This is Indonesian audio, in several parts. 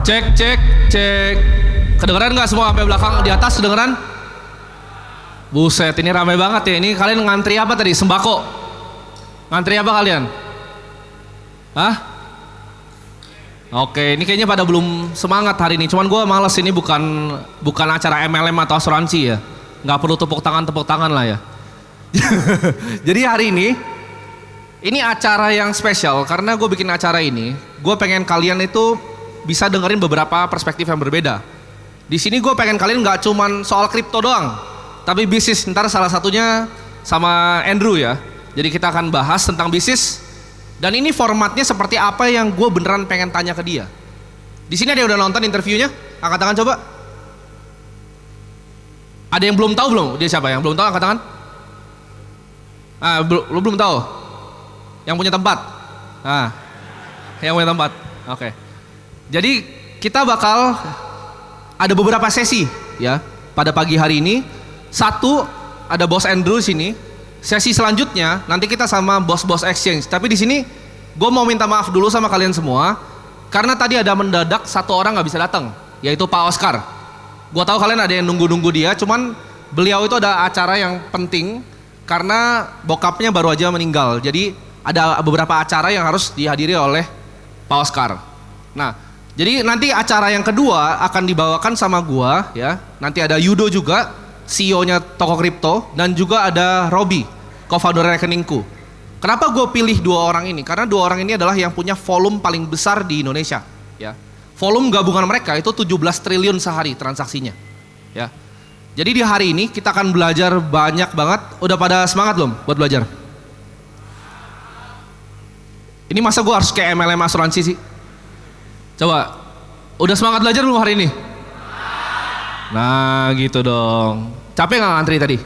Cek, cek, cek. Kedengeran nggak semua sampai belakang di atas kedengeran? Buset, ini ramai banget ya. Ini kalian ngantri apa tadi? Sembako? Ngantri apa kalian? Hah? Oke, ini kayaknya pada belum semangat hari ini. Cuman gue males, ini bukan acara MLM atau asuransi ya. Nggak perlu tepuk tangan lah ya. Jadi hari ini acara yang spesial karena gue bikin acara ini. Gue pengen kalian itu bisa dengerin beberapa perspektif yang berbeda. Di sini gue pengen kalian nggak cuman soal kripto doang, tapi bisnis. Ntar salah satunya sama Andrew ya. Jadi kita akan bahas tentang bisnis. Dan ini formatnya seperti apa yang gue beneran pengen tanya ke dia. Di sini ada yang udah nonton interviewnya? Angkat tangan coba. Ada yang belum tahu belum? Dia siapa? Yang belum tahu angkat tangan. Lu belum tahu? Yang punya tempat? Yang punya tempat. Oke. Jadi kita bakal ada beberapa sesi ya pada pagi hari ini. Satu, ada Bos Andrew sini. Sesi selanjutnya nanti kita sama bos-bos exchange. Tapi di sini gue mau minta maaf dulu sama kalian semua karena tadi ada mendadak satu orang nggak bisa datang, yaitu Pak Oscar. Gue tahu kalian ada yang nunggu-nunggu dia, cuman beliau itu ada acara yang penting karena bokapnya baru aja meninggal. Jadi ada beberapa acara yang harus dihadiri oleh Pak Oscar. Nah, jadi nanti acara yang kedua akan dibawakan sama gua ya. Nanti ada Yudo juga, CEO-nya toko kripto, dan juga ada Robby, co-founder rekeningku. Kenapa gue pilih dua orang ini? Karena dua orang ini adalah yang punya volume paling besar di Indonesia ya. Volume gabungan mereka itu 17 triliun sehari transaksinya ya. Jadi di hari ini kita akan belajar banyak banget. Udah pada semangat belum buat belajar? Ini masa gue harus kayak MLM asuransi sih? Coba, udah semangat belajar belum hari ini? Nah gitu dong. Capek gak ngantri tadi?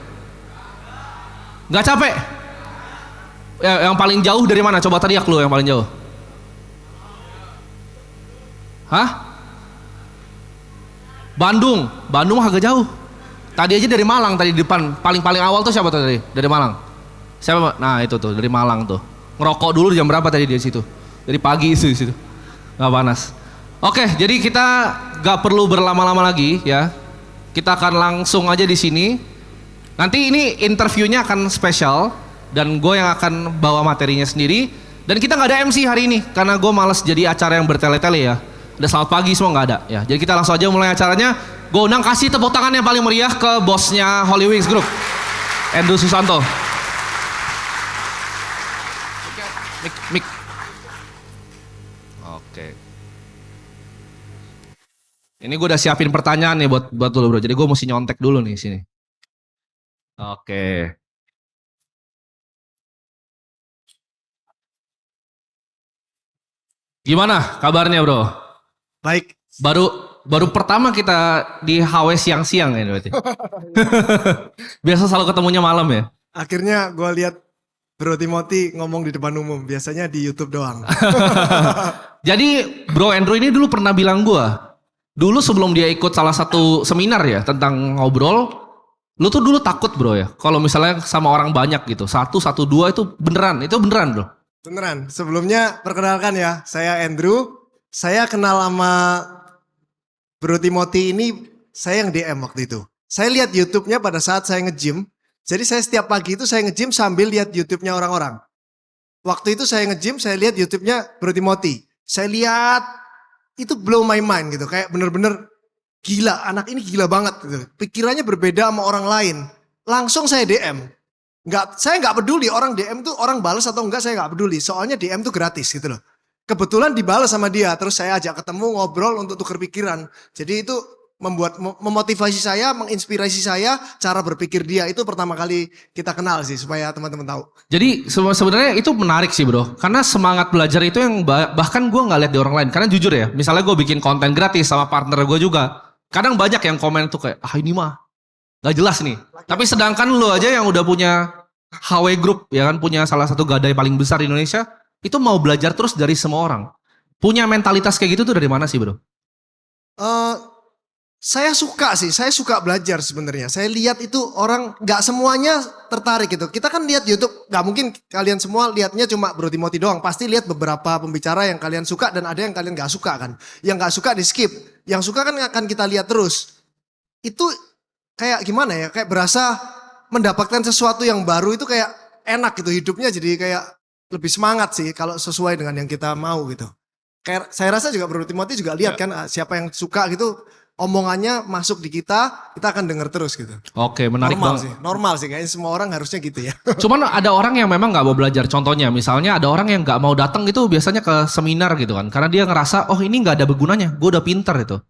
Gak capek? Ya, yang paling jauh dari mana? Coba teriak lu yang paling jauh. Hah? Bandung? Bandung agak jauh. Tadi aja dari Malang tadi di depan. Paling awal tuh siapa tadi? Dari Malang. Siapa? Nah itu tuh dari Malang tuh. Ngerokok dulu jam berapa tadi di situ? Dari pagi itu di situ. Gak panas. Oke, jadi kita gak perlu berlama-lama lagi ya. Kita akan langsung aja di sini. Nanti ini interviewnya akan spesial dan gue yang akan bawa materinya sendiri. Dan kita nggak ada MC hari ini karena gue malas jadi acara yang bertele-tele ya. Udah selamat pagi semua nggak ada ya. Jadi kita langsung aja mulai acaranya. Gue undang, kasih tepuk tangan yang paling meriah ke bosnya Holy Wings Group, Andrew Susanto. Mik. Oke. Ini gue udah siapin pertanyaan nih buat lo bro. Jadi gue mesti nyontek dulu nih sini. Oke. Gimana kabarnya bro? Baik. Baru pertama kita di HW siang-siang ya berarti. Biasa selalu ketemunya malam ya. Akhirnya gue lihat Bro Timothy ngomong di depan umum. Biasanya di YouTube doang. Jadi Bro Andrew ini dulu pernah bilang gue. Dulu sebelum dia ikut salah satu seminar ya tentang ngobrol, lu tuh dulu takut bro ya, kalau misalnya sama orang banyak gitu, 1, 2 itu beneran bro? Beneran, sebelumnya perkenalkan ya, saya Andrew, saya kenal sama Bro Timothy ini, saya yang DM waktu itu. Saya lihat YouTube-nya pada saat saya nge-gym, jadi saya setiap pagi itu saya nge-gym sambil lihat YouTube-nya orang-orang. Waktu itu saya nge-gym, saya lihat YouTube-nya Bro Timothy, saya lihat itu blow my mind gitu, kayak bener-bener gila, anak ini gila banget gitu. Pikirannya berbeda sama orang lain. Langsung saya DM. Saya nggak peduli orang DM tuh orang balas atau enggak, saya nggak peduli. Soalnya DM tuh gratis gitu loh. Kebetulan dibalas sama dia, terus saya ajak ketemu ngobrol untuk tukar pikiran. Jadi itu memotivasi saya, menginspirasi saya cara berpikir dia. Itu pertama kali kita kenal sih supaya teman-teman tahu. Jadi sebenarnya itu menarik sih bro, karena semangat belajar itu yang bahkan gue nggak lihat di orang lain. Karena jujur ya, misalnya gue bikin konten gratis sama partner gue juga, kadang banyak yang komen tuh kayak ini mah nggak jelas nih. Tapi sedangkan lo aja yang udah punya HW Group ya kan, punya salah satu gadai paling besar di Indonesia, itu mau belajar terus dari semua orang. Punya mentalitas kayak gitu tuh dari mana sih bro? Saya suka sih, saya suka belajar sebenarnya. Saya lihat itu orang nggak semuanya tertarik gitu. Kita kan lihat YouTube, nggak mungkin kalian semua lihatnya cuma Bro Timothy doang. Pasti lihat beberapa pembicara yang kalian suka dan ada yang kalian nggak suka kan. Yang nggak suka di skip, yang suka kan akan kita lihat terus. Itu kayak gimana ya? Kayak berasa mendapatkan sesuatu yang baru itu kayak enak gitu hidupnya, jadi kayak lebih semangat sih kalau sesuai dengan yang kita mau gitu. Kayak saya rasa juga Bro Timothy juga lihat kan siapa yang suka gitu. Omongannya masuk di kita akan denger terus gitu. Oke, menarik banget. Normal sih, kayaknya semua orang harusnya gitu ya. Cuman ada orang yang memang nggak mau belajar. Contohnya, misalnya ada orang yang nggak mau datang gitu biasanya ke seminar gitu kan, karena dia ngerasa oh ini nggak ada bergunanya, gue udah pinter itu.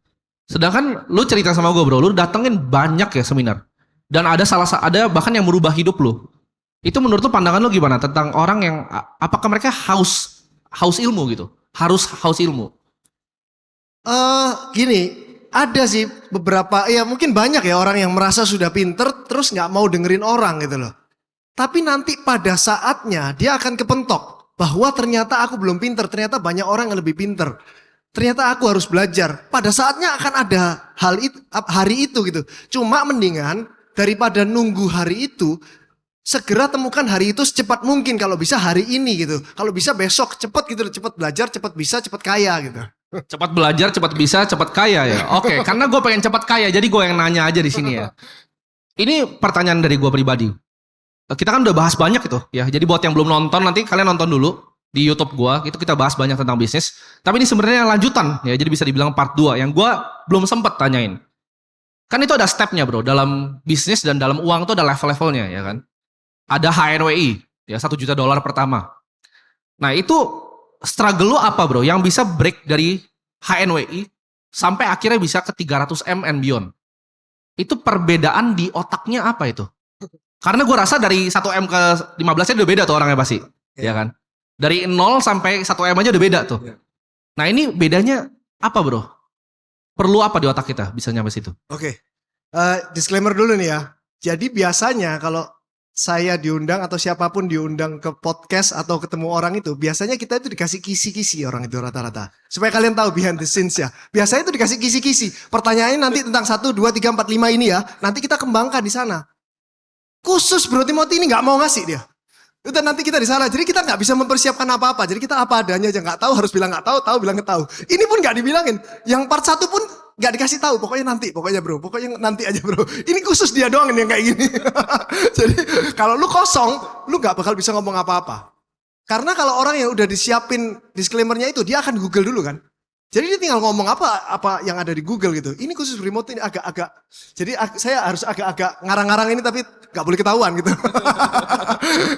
Sedangkan lu cerita sama gue bro, lu datengin banyak ya seminar, dan ada bahkan yang merubah hidup lu. Itu menurut lu pandangan lu gimana tentang orang yang apakah mereka haus ilmu gitu, harus haus ilmu? Gini. Ada sih beberapa, ya mungkin banyak ya orang yang merasa sudah pinter terus nggak mau dengerin orang gitu loh. Tapi nanti pada saatnya dia akan kepentok bahwa ternyata aku belum pinter, ternyata banyak orang yang lebih pinter. Ternyata aku harus belajar. Pada saatnya akan ada hari itu gitu. Cuma mendingan daripada nunggu hari itu, segera temukan hari itu secepat mungkin. Kalau bisa hari ini gitu. Kalau bisa besok cepat gitu, cepat belajar, cepat bisa, cepat kaya gitu. Cepat belajar, cepat bisa, cepat kaya ya. Oke, karena gue pengen cepat kaya, jadi gue yang nanya aja di sini ya. Ini pertanyaan dari gue pribadi. Kita kan udah bahas banyak itu ya. Jadi buat yang belum nonton, nanti kalian nonton dulu di YouTube gue. Itu kita bahas banyak tentang bisnis. Tapi ini sebenarnya lanjutan ya. Jadi bisa dibilang part 2 yang gue belum sempet tanyain. Kan itu ada stepnya bro. Dalam bisnis dan dalam uang itu ada level-levelnya ya kan. Ada HNWI ya, $1 juta pertama. Nah itu struggle lu apa bro yang bisa break dari HNWI sampai akhirnya bisa ke 300M and beyond? Itu perbedaan di otaknya apa itu? Karena gue rasa dari 1M ke 15-nya udah beda tuh orangnya pasti. Ya kan? Dari 0 sampai 1M aja udah beda tuh. Nah ini bedanya apa bro? Perlu apa di otak kita bisa nyampe situ? Oke. Disclaimer dulu nih ya. Jadi biasanya kalau saya diundang atau siapapun diundang ke podcast atau ketemu orang itu, biasanya kita itu dikasih kisi-kisi orang itu rata-rata. Supaya kalian tahu behind the scenes ya. Biasanya itu dikasih kisi-kisi. Pertanyaannya nanti tentang 1, 2, 3, 4, 5 ini ya. Nanti kita kembangkan di sana. Khusus Bro Timothy ini gak mau ngasih dia. Udah nanti kita di sana. Jadi kita gak bisa mempersiapkan apa-apa. Jadi kita apa adanya aja. Gak tahu harus bilang gak tahu, tahu bilang gak tahu. Ini pun gak dibilangin. Yang part 1 pun gak dikasih tahu, pokoknya nanti, pokoknya bro, pokoknya nanti aja bro. Ini khusus dia doang yang kayak gini. Jadi kalau lu kosong, lu gak bakal bisa ngomong apa-apa. Karena kalau orang yang udah disiapin disclaimernya itu, dia akan Google dulu kan. Jadi dia tinggal ngomong apa yang ada di Google gitu. Ini khusus remote ini agak-agak. Jadi saya harus agak-agak ngarang-ngarang ini tapi gak boleh ketahuan gitu.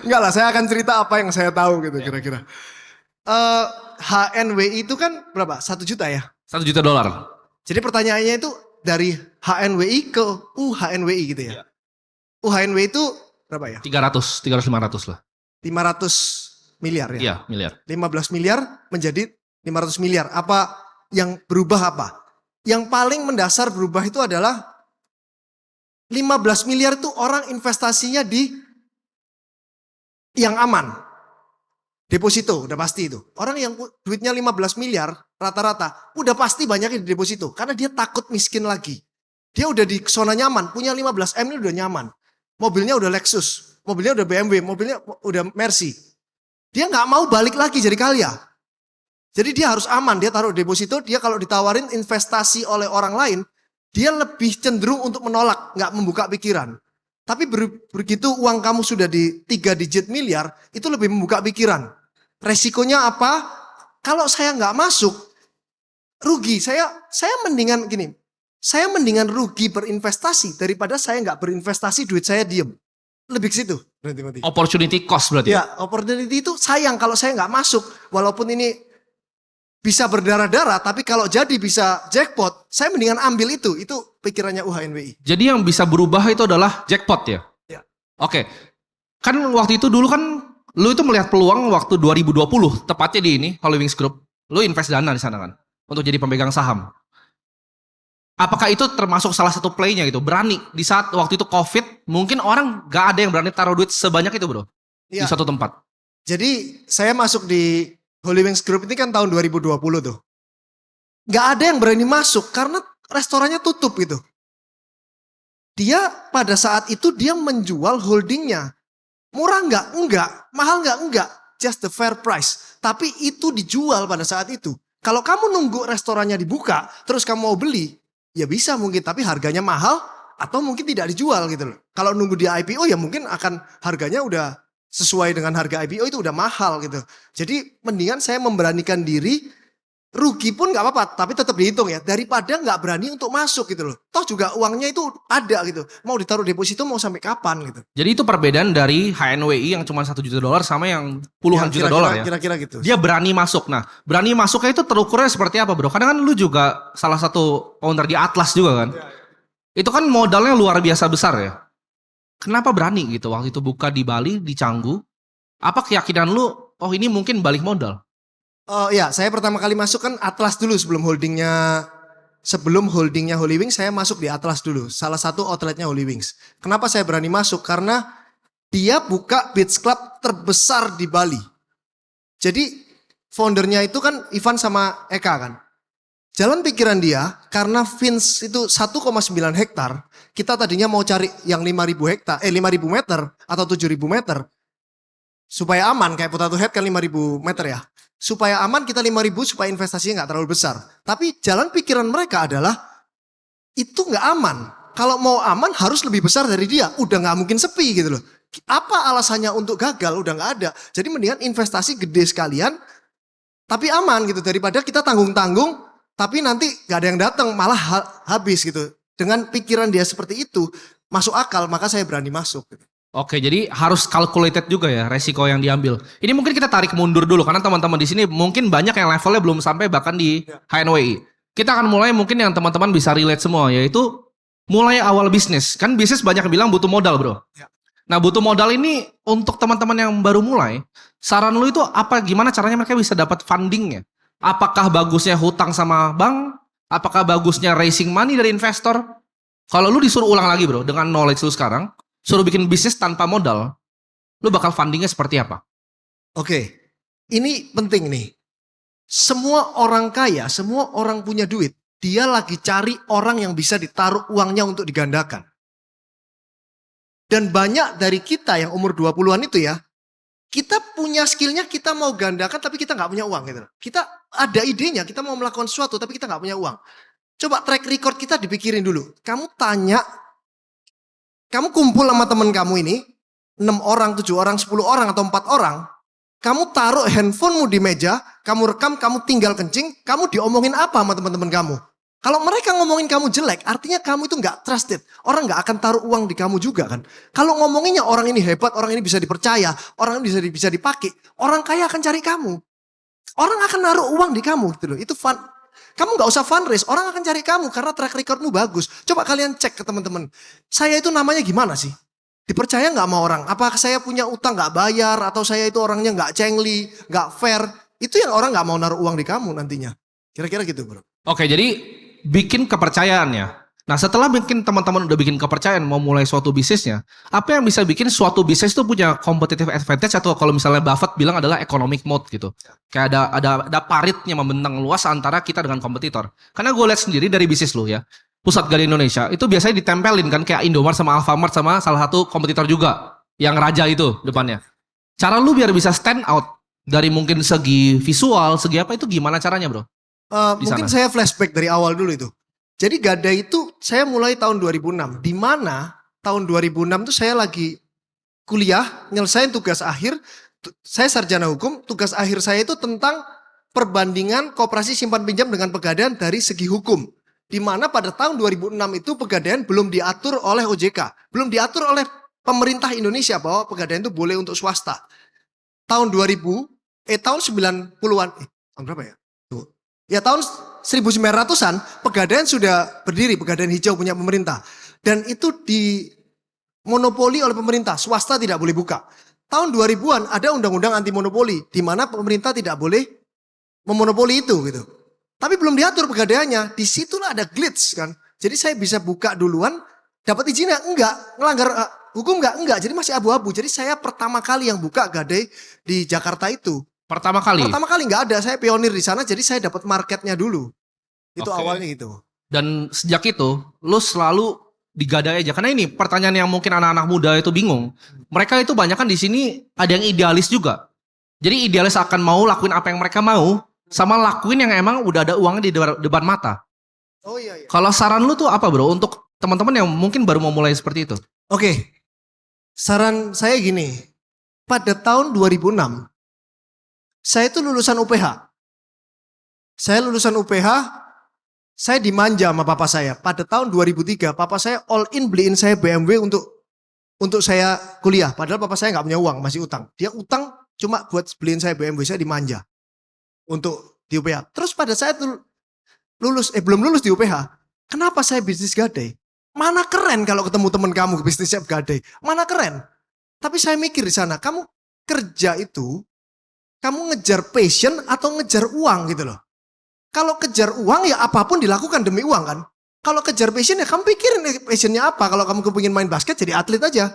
Enggak lah, saya akan cerita apa yang saya tahu gitu kira-kira. HNWI itu kan berapa? 1 juta ya? $1 juta. Jadi pertanyaannya itu dari HNWI ke UHNWI gitu ya. UHNWI itu berapa ya? 300, 500 lah. 500 miliar ya? Iya, miliar. 15 miliar menjadi 500 miliar. Apa yang berubah apa? Yang paling mendasar berubah itu adalah 15 miliar itu orang investasinya di yang aman. Deposito, udah pasti itu. Orang yang duitnya 15 miliar rata-rata, udah pasti banyaknya di deposito. Karena dia takut miskin lagi. Dia udah di zona nyaman, punya 15M ini udah nyaman. Mobilnya udah Lexus, mobilnya udah BMW, mobilnya udah Mercy. Dia gak mau balik lagi jadi kaya. Jadi dia harus aman, dia taruh deposito, dia kalau ditawarin investasi oleh orang lain, dia lebih cenderung untuk menolak, gak membuka pikiran. Tapi begitu uang kamu sudah di 3 digit miliar, itu lebih membuka pikiran. Resikonya apa? Kalau saya nggak masuk, rugi. Saya mendingan gini, saya mendingan rugi berinvestasi daripada saya nggak berinvestasi, duit saya diem. Lebih ke situ. Opportunity cost berarti. Ya, opportunity itu sayang kalau saya nggak masuk. Walaupun ini bisa berdarah-darah, tapi kalau jadi bisa jackpot, saya mendingan ambil itu. Itu pikirannya UHNWI. Jadi yang bisa berubah itu adalah jackpot ya? Ya. Oke. Kan waktu itu dulu kan, lu itu melihat peluang waktu 2020, tepatnya di ini, Holy Wings Group. Lu invest dana di sana kan, untuk jadi pemegang saham. Apakah itu termasuk salah satu play-nya gitu? Berani, di saat waktu itu COVID, mungkin orang gak ada yang berani taruh duit sebanyak itu bro. Ya. Di suatu tempat. Jadi saya masuk di Holy Wings Group ini kan tahun 2020 tuh. Gak ada yang berani masuk karena restorannya tutup gitu. Dia pada saat itu dia menjual holdingnya. Murah nggak? Enggak. Mahal nggak? Enggak. Just the fair price. Tapi itu dijual pada saat itu. Kalau kamu nunggu restorannya dibuka, terus kamu mau beli, ya bisa mungkin. Tapi harganya mahal atau mungkin tidak dijual gitu loh. Kalau nunggu di IPO ya mungkin akan harganya udah sesuai dengan harga IPO itu udah mahal gitu. Jadi mendingan saya memberanikan diri, rugi pun nggak apa-apa, tapi tetap dihitung ya. Daripada nggak berani untuk masuk gitu loh. Toh juga uangnya itu ada gitu. Mau ditaruh deposito mau sampai kapan gitu. Jadi itu perbedaan dari HNWI yang cuma $1 juta sama yang puluhan juta dolar ya. Kira-kira gitu. Dia berani masuk. Nah, berani masuknya itu terukurnya seperti apa, bro? Karena kan lu juga salah satu owner di Atlas juga kan. Itu kan modalnya luar biasa besar ya. Kenapa berani gitu waktu itu buka di Bali, di Canggu? Apa keyakinan lu, oh ini mungkin balik modal? Oh ya, saya pertama kali masuk kan Atlas dulu sebelum holdingnya Holy Wings saya masuk di Atlas dulu. Salah satu outletnya Holy Wings. Kenapa saya berani masuk? Karena dia buka beach club terbesar di Bali. Jadi foundernya itu kan Ivan sama Eka kan. Jalan pikiran dia karena Vince itu 1,9 hektar. Kita tadinya mau cari yang 5.000 meter atau 7.000 meter. Supaya aman kayak Potato Head kan 5.000 meter ya. Supaya aman kita 5.000 supaya investasinya nggak terlalu besar. Tapi jalan pikiran mereka adalah itu nggak aman. Kalau mau aman harus lebih besar dari dia. Udah nggak mungkin sepi gitu loh. Apa alasannya untuk gagal? Udah nggak ada. Jadi mendingan investasi gede sekalian tapi aman gitu daripada kita tanggung-tanggung tapi nanti nggak ada yang datang malah habis gitu. Dengan pikiran dia seperti itu masuk akal maka saya berani masuk. Gitu. Oke, jadi harus calculated juga ya resiko yang diambil. Ini mungkin kita tarik mundur dulu karena teman-teman di sini mungkin banyak yang levelnya belum sampai bahkan di HNWI. Kita akan mulai mungkin yang teman-teman bisa relate semua yaitu mulai awal bisnis. Kan bisnis banyak yang bilang butuh modal, bro. Ya. Nah, butuh modal ini untuk teman-teman yang baru mulai, saran lu itu apa, gimana caranya mereka bisa dapat fundingnya? Apakah bagusnya hutang sama bank? Apakah bagusnya raising money dari investor? Kalau lu disuruh ulang lagi, bro, dengan knowledge lu sekarang, suruh bikin bisnis tanpa modal, lu bakal fundingnya seperti apa? Oke, ini penting nih. Semua orang kaya, semua orang punya duit, dia lagi cari orang yang bisa ditaruh uangnya untuk digandakan. Dan banyak dari kita yang umur 20-an itu ya, kita punya skillnya, kita mau gandakan tapi kita nggak punya uang gitu. Kita ada idenya, kita mau melakukan sesuatu tapi kita nggak punya uang. Coba track record kita dipikirin dulu. Kamu tanya, kamu kumpul sama temen kamu ini, 6 orang, 7 orang, 10 orang, atau 4 orang. Kamu taruh handphonemu di meja, kamu rekam, kamu tinggal kencing, kamu diomongin apa sama teman-teman kamu? Kalau mereka ngomongin kamu jelek, artinya kamu itu nggak trusted. Orang nggak akan taruh uang di kamu juga kan. Kalau ngomonginnya orang ini hebat, orang ini bisa dipercaya, orang ini bisa dipakai, orang kaya akan cari kamu. Orang akan naruh uang di kamu gitu loh. Itu fun. Kamu nggak usah fundraise, orang akan cari kamu karena track recordmu bagus. Coba kalian cek ke teman-teman. Saya itu namanya gimana sih? Dipercaya nggak sama orang? Apakah saya punya utang nggak bayar? Atau saya itu orangnya nggak cengli, nggak fair? Itu yang orang nggak mau naruh uang di kamu nantinya. Kira-kira gitu bro. Oke, jadi bikin kepercayaannya. Nah, setelah bikin teman-teman udah bikin kepercayaan mau mulai suatu bisnisnya, apa yang bisa bikin suatu bisnis itu punya competitive advantage atau kalau misalnya Buffett bilang adalah economic moat gitu. Kayak ada paritnya membentang luas antara kita dengan kompetitor. Karena gue lihat sendiri dari bisnis lu ya, Pusat Gali Indonesia itu biasanya ditempelin kan kayak Indomaret sama Alfamart sama salah satu kompetitor juga yang raja itu depannya. Cara lu biar bisa stand out dari mungkin segi visual, segi apa itu gimana caranya, bro? Mungkin saya flashback dari awal dulu itu. Jadi Gadai itu saya mulai tahun 2006. Di mana tahun 2006 itu saya lagi kuliah, nyelesain tugas akhir. Saya sarjana hukum, tugas akhir saya itu tentang perbandingan koperasi simpan pinjam dengan pegadaian dari segi hukum. Di mana pada tahun 2006 itu pegadaian belum diatur oleh OJK. Belum diatur oleh pemerintah Indonesia bahwa pegadaian itu boleh untuk swasta. Tahun 90-an, tahun berapa ya? Ya tahun 1900-an pegadaian sudah berdiri, pegadaian hijau punya pemerintah. Dan itu dimonopoli oleh pemerintah, swasta tidak boleh buka. Tahun 2000-an ada undang-undang anti monopoli, di mana pemerintah tidak boleh memonopoli itu gitu. Tapi belum diatur pegadaiannya, disitulah ada glitch kan. Jadi saya bisa buka duluan, dapat izinnya enggak, ngelanggar hukum enggak, jadi masih abu-abu. Jadi saya pertama kali yang buka gadai di Jakarta itu. Pertama kali nggak ada, saya pionir di sana, jadi saya dapat marketnya dulu. Itu Oke. awalnya gitu. Dan sejak itu lu selalu digadai aja. Karena ini pertanyaan yang mungkin anak-anak muda itu bingung. Mereka itu banyak kan di sini ada yang idealis juga. Jadi idealis akan mau lakuin apa yang mereka mau, sama lakuin yang emang udah ada uangnya di depan mata. Oh iya. Kalau saran lu tuh apa bro untuk teman-teman yang mungkin baru mau mulai seperti itu? Oke, saran saya gini, pada tahun 2006, saya itu lulusan UPH. Saya lulusan UPH, saya dimanja sama papa saya. Pada tahun 2003, papa saya all in beliin saya BMW untuk saya kuliah. Padahal papa saya nggak punya uang, masih utang. Dia utang cuma buat beliin saya BMW, saya dimanja untuk di UPH. Terus pada saya tuh belum lulus di UPH, kenapa saya bisnis gadai? Mana keren kalau ketemu teman kamu bisnisnya gadai. Mana keren? Tapi saya mikir di sana, kamu kerja itu, kamu ngejar passion atau ngejar uang gitu loh. Kalau kejar uang ya apapun dilakukan demi uang kan. Kalau kejar passion ya kamu pikirin passionnya apa. Kalau kamu kepingin main basket jadi atlet aja.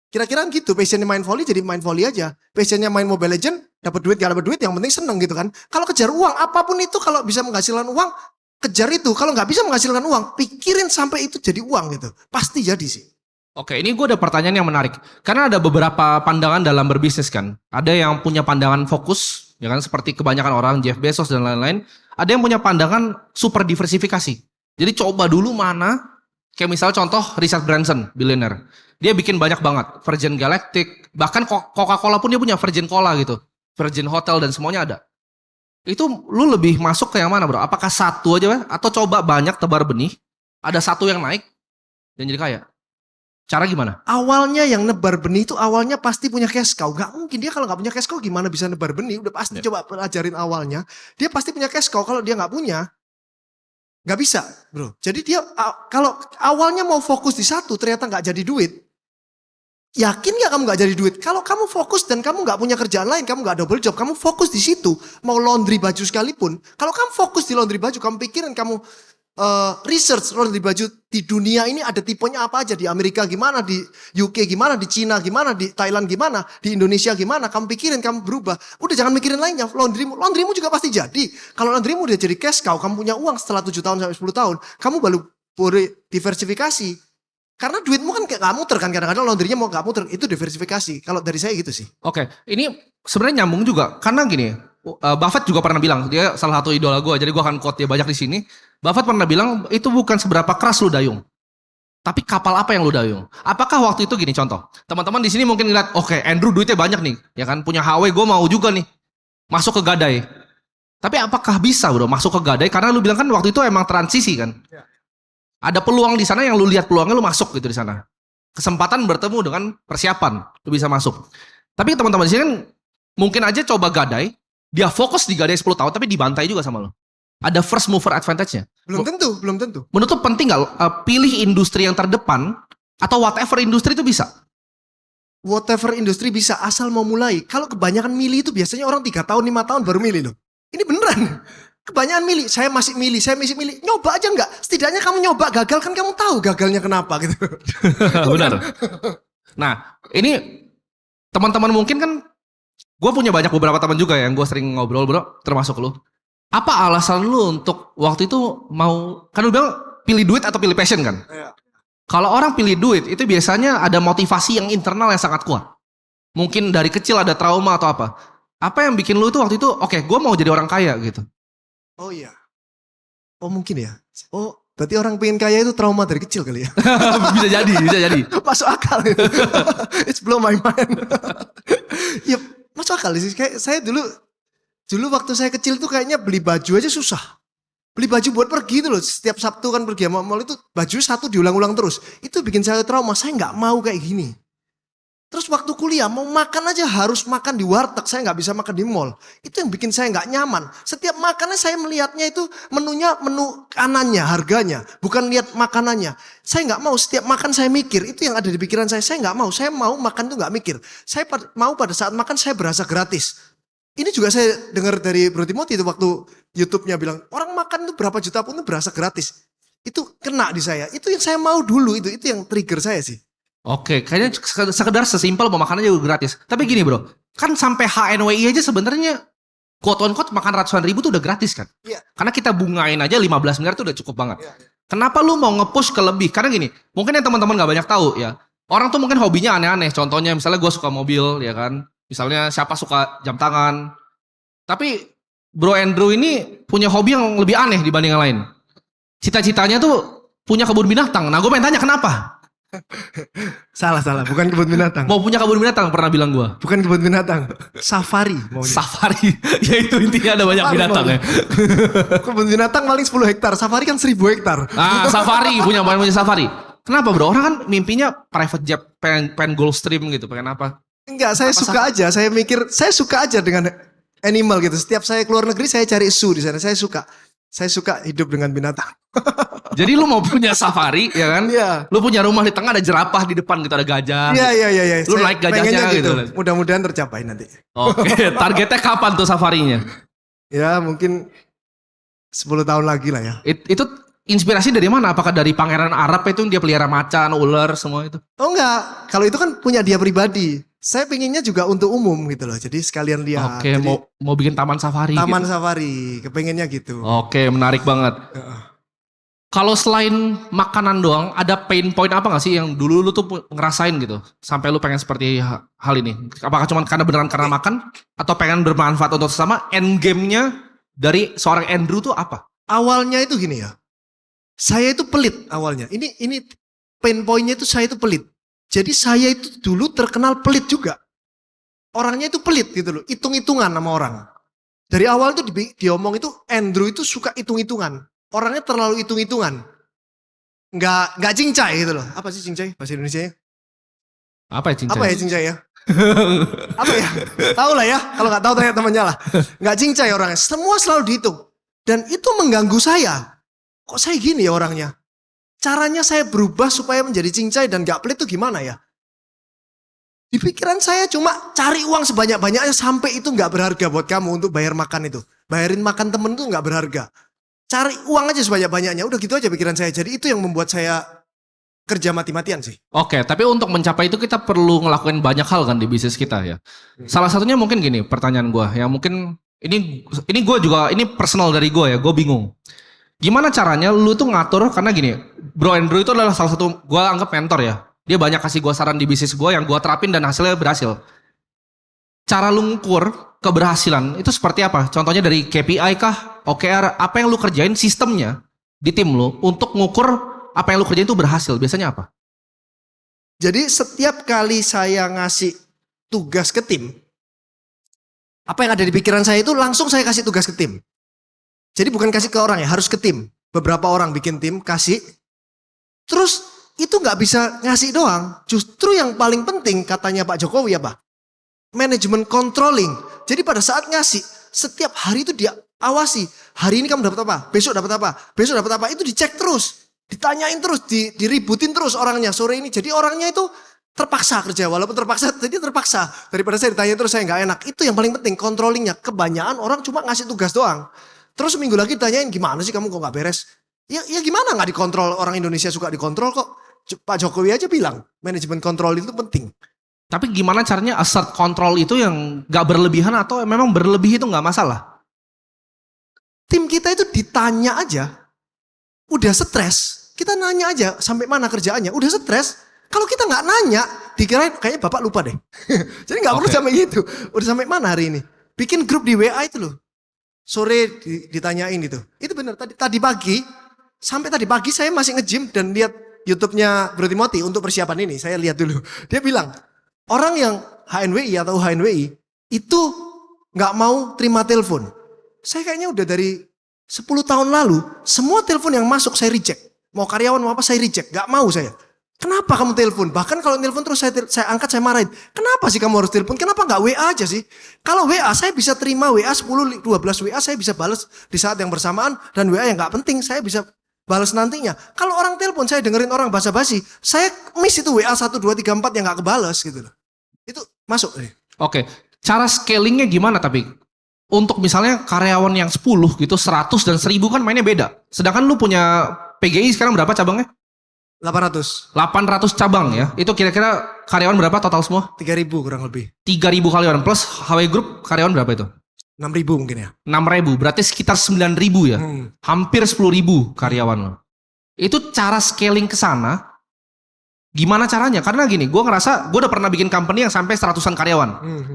Kira-kira gitu, passionnya main volley jadi main volley aja. Passionnya main Mobile Legend, dapat duit gak dapat duit yang penting seneng gitu kan. Kalau kejar uang apapun itu kalau bisa menghasilkan uang, kejar itu. Kalau nggak bisa menghasilkan uang, pikirin sampai itu jadi uang gitu. Pasti jadi sih. Oke, ini gue ada pertanyaan yang menarik. Karena ada beberapa pandangan dalam berbisnis kan. Ada yang punya pandangan fokus, ya kan, seperti kebanyakan orang, Jeff Bezos dan lain-lain. Ada yang punya pandangan super diversifikasi. Jadi coba dulu mana, kayak misal contoh Richard Branson, billionaire. Dia bikin banyak banget, Virgin Galactic, bahkan Coca-Cola pun dia punya Virgin Cola gitu. Virgin Hotel dan semuanya ada. Itu lu lebih masuk ke yang mana bro? Apakah satu aja atau coba banyak tebar benih, ada satu yang naik dan jadi kaya? Cara gimana? Awalnya yang nebar benih itu awalnya pasti punya cash cow. Gak mungkin dia kalau gak punya cash cow gimana bisa nebar benih. Udah pasti coba pelajarin awalnya. Dia pasti punya cash cow. Kalau dia gak punya, gak bisa bro. Jadi dia kalau awalnya mau fokus di satu ternyata gak jadi duit. Yakin gak kamu gak jadi duit? Kalau kamu fokus dan kamu gak punya kerjaan lain, kamu gak double job, kamu fokus di situ. Mau laundry baju sekalipun. Kalau kamu fokus di laundry baju, kamu pikirin kamu research laundry baju di dunia ini ada tipenya apa aja. Di Amerika gimana, di UK gimana, di Cina gimana, di Thailand gimana, di Indonesia gimana. Kamu pikirin, kamu berubah. Udah jangan mikirin lainnya. Laundrymu juga pasti jadi. Kalau laundrymu udah jadi cash cow, kamu punya uang setelah 7 tahun sampai 10 tahun. Kamu baru boleh diversifikasi. Karena duitmu kan gak muter kan. Kadang-kadang laundrynya mau gak muter. Itu diversifikasi. Kalau dari saya gitu sih. Oke, ini sebenarnya nyambung juga. Karena gini, Buffett juga pernah bilang, dia salah satu idola gue, jadi gue akan quote dia banyak di sini. Buffett pernah bilang, itu bukan seberapa keras lu dayung, tapi kapal apa yang lu dayung. Apakah waktu itu gini contoh, teman-teman di sini mungkin ngeliat, oke, Andrew duitnya banyak nih, ya kan, punya HW, gue mau juga nih, masuk ke Gadai. Tapi apakah bisa bro, masuk ke Gadai, karena lu bilang kan waktu itu emang transisi kan. Ada peluang di sana yang lu lihat peluangnya lu masuk gitu di sana. Kesempatan bertemu dengan persiapan, lu bisa masuk. Tapi teman-teman di sini kan mungkin aja coba Gadai, dia fokus di Gadai 10 tahun tapi dibantai juga sama lo. Ada first mover advantage-nya. Belum tentu. Menurut lo penting gak pilih industri yang terdepan atau whatever industri itu bisa? Whatever industri bisa asal mau mulai. Kalau kebanyakan milih itu biasanya orang 3 tahun, 5 tahun baru milih loh. Ini beneran. Kebanyakan milih, saya masih milih. Nyoba aja enggak? Setidaknya kamu nyoba gagal kan kamu tahu gagalnya kenapa gitu. Benar. Nah, ini teman-teman mungkin kan gue punya banyak beberapa teman juga yang gue sering ngobrol bro, termasuk lu. Apa alasan lu untuk waktu itu mau, kan lu bilang pilih duit atau pilih passion kan? Iya. Kalau orang pilih duit itu biasanya ada motivasi yang internal yang sangat kuat. Mungkin dari kecil ada trauma atau apa. Apa yang bikin lu itu waktu itu, oke, gue mau jadi orang kaya gitu. Oh iya. Oh mungkin ya. Oh berarti orang pengen kaya itu trauma dari kecil kali ya. Bisa jadi. Masuk akal. It's blow my mind. Ya masuk akal sih. Kayak saya dulu waktu saya kecil tuh kayaknya beli baju aja susah. Beli baju buat pergi itu loh. Setiap Sabtu kan pergi sama mall itu baju satu diulang-ulang terus. Itu bikin saya trauma. Saya nggak mau kayak gini. Terus waktu kuliah mau makan aja harus makan di warteg. Saya nggak bisa makan di mall. Itu yang bikin saya nggak nyaman. Setiap makannya saya melihatnya itu menunya menu kanannya, harganya. Bukan lihat makanannya. Saya nggak mau setiap makan saya mikir. Itu yang ada di pikiran saya. Saya nggak mau. Saya mau makan tuh nggak mikir. Saya mau pada saat makan saya berasa gratis. Ini juga saya dengar dari Bro Timothy itu waktu YouTube-nya bilang orang makan tuh berapa juta pun tuh berasa gratis. Itu kena di saya. Itu yang saya mau dulu itu yang trigger saya sih. Oke, kayaknya sekedar sesimpel mau makannya juga gratis. Tapi gini bro, kan sampai HNWI aja sebenarnya quote on quote makan ratusan ribu tuh udah gratis kan? Iya. Karena kita bungain aja 15 miliar tuh udah cukup banget. Iya. Kenapa lu mau nge-push ke lebih? Karena gini, mungkin yang teman-teman gak banyak tahu ya. Orang tuh mungkin hobinya aneh-aneh. Contohnya misalnya gue suka mobil ya kan. Misalnya siapa suka jam tangan. Tapi Bro Andrew ini punya hobi yang lebih aneh dibanding yang lain. Cita-citanya tuh punya kebun binatang. Nah gue pengen tanya kenapa? Salah, bukan kebun binatang. Mau punya kebun binatang pernah bilang gue. Bukan kebun binatang, safari maunya. Safari. Ya itu intinya ada banyak Safari binatang ya. Kebun binatang paling 10 hektar, safari kan 1000 hektar. Ah safari, punya safari. Kenapa bro? Orang kan mimpinya private jet, pengen Gulfstream gitu, pengen apa? Enggak, saya suka aja. Saya mikir, saya suka aja dengan animal gitu. Setiap saya keluar negeri, saya cari zoo di sana. Saya suka hidup dengan binatang. Jadi lu mau punya safari, ya kan? Iya. Lu punya rumah di tengah ada jerapah di depan gitu, ada gajah. Iya. Lu Saya naik gajahnya pengennya gitu. Mudah-mudahan tercapai nanti. Oke, targetnya kapan tuh safarinya? Ya mungkin 10 tahun lagi lah ya. Itu inspirasi dari mana? Apakah dari pangeran Arab itu dia pelihara macan, ular, semua itu? Oh enggak, kalau itu kan punya dia pribadi. Saya pinginnya juga untuk umum gitu loh. Jadi sekalian lihat. Oke, Jadi, mau bikin taman safari taman gitu. safari, kepengennya gitu. Oke, menarik banget. Kalau selain makanan doang, ada pain point apa gak sih yang dulu lu tuh ngerasain gitu? Sampai lu pengen seperti hal ini. Apakah cuma beneran karena makan? Atau pengen bermanfaat untuk sesama? End game-nya dari seorang Andrew tuh apa? Awalnya itu gini ya. Saya itu pelit awalnya. Ini pain point-nya itu saya itu pelit. Jadi saya itu dulu terkenal pelit juga. Orangnya itu pelit gitu loh. Hitung-hitungan sama orang. Dari awal itu diomong itu Andrew itu suka hitung-hitungan. Orangnya terlalu hitung-hitungan. Nggak cincai gitu loh. Apa sih cincai bahasa Indonesia-nya? Apa ya cincai? Apa ya cincai ya? Apa ya? Tahu lah ya. Kalau nggak tahu tanya temannya lah. Nggak cincai orangnya. Semua selalu dihitung. Dan itu mengganggu saya. Kok saya gini ya orangnya? Caranya saya berubah supaya menjadi cincai dan gak pelit itu gimana ya? Di pikiran saya cuma cari uang sebanyak-banyaknya sampai itu gak berharga buat kamu untuk bayar makan itu. Bayarin makan temen itu gak berharga. Cari uang aja sebanyak-banyaknya. Udah gitu aja pikiran saya. Jadi itu yang membuat saya kerja mati-matian sih. Oke, tapi untuk mencapai itu kita perlu ngelakuin banyak hal kan di bisnis kita ya. Salah satunya mungkin gini, pertanyaan gue. Yang mungkin ini gue juga, ini personal dari gue ya. Gue bingung. Gimana caranya lu tuh ngatur, karena gini, Bro Andrew itu adalah salah satu, gue anggap mentor ya. Dia banyak kasih gue saran di bisnis gue yang gue terapin dan hasilnya berhasil. Cara lu ngukur keberhasilan itu seperti apa? Contohnya dari KPI kah? OKR, apa yang lu kerjain sistemnya di tim lu untuk ngukur apa yang lu kerjain itu berhasil. Biasanya apa? Jadi setiap kali saya ngasih tugas ke tim, apa yang ada di pikiran saya itu langsung saya kasih tugas ke tim. Jadi bukan kasih ke orang ya, harus ke tim. Beberapa orang bikin tim, kasih. Terus itu nggak bisa ngasih doang. Justru yang paling penting katanya Pak Jokowi apa? Manajemen controlling. Jadi pada saat ngasih, setiap hari itu dia awasi. Hari ini kamu dapat apa? Besok dapat apa? Besok dapat apa? Itu dicek terus. Ditanyain terus, diributin terus orangnya sore ini. Jadi orangnya itu terpaksa kerja. Walaupun terpaksa, jadi terpaksa. Daripada saya ditanya terus saya nggak enak. Itu yang paling penting, controllingnya. Kebanyakan orang cuma ngasih tugas doang. Terus minggu lagi ditanyain gimana sih kamu kok gak beres? Ya gimana gak dikontrol, orang Indonesia suka dikontrol kok. Pak Jokowi aja bilang manajemen kontrol itu penting. Tapi gimana caranya assert control itu yang gak berlebihan atau memang berlebih itu gak masalah? Tim kita itu ditanya aja, udah stres. Kita nanya aja sampai mana kerjaannya, udah stres. Kalau kita gak nanya, dikirain kayaknya bapak lupa deh. Jadi gak perlu sampai gitu. Udah sampai mana hari ini? Bikin grup di WA itu loh. Sore ditanyain itu. Itu benar tadi pagi sampai tadi pagi saya masih nge-gym dan lihat YouTube-nya Bro Timothy untuk persiapan ini. Saya lihat dulu. Dia bilang, orang yang HNWI atau HNWI itu nggak mau terima telepon. Saya kayaknya udah dari 10 tahun lalu semua telepon yang masuk saya reject. Mau karyawan mau apa saya reject, nggak mau saya. Kenapa kamu telepon? Bahkan kalau telepon terus saya angkat, saya marahin. Kenapa sih kamu harus telepon? Kenapa nggak WA aja sih? Kalau WA saya bisa terima WA 10, 12 WA saya bisa balas di saat yang bersamaan. Dan WA yang nggak penting saya bisa balas nantinya. Kalau orang telepon saya dengerin orang basa-basi, saya miss itu WA 1, 2, 3, 4 yang nggak kebalas gitu loh. Itu masuk. Oke, cara scalingnya gimana tapi? Untuk misalnya karyawan yang 10 gitu, 100 dan 1000 kan mainnya beda. Sedangkan lu punya PGI sekarang berapa cabangnya? 800 cabang ya. Itu kira-kira karyawan berapa total semua? 3.000 kurang lebih. 3.000 karyawan plus HW Group karyawan berapa itu? 6.000 mungkin ya. 6.000 berarti sekitar 9.000 ya. Hampir 10.000 karyawan lo. Itu cara scaling ke sana, gimana caranya? Karena gini, gue ngerasa gue udah pernah bikin company yang sampai 100-an karyawan.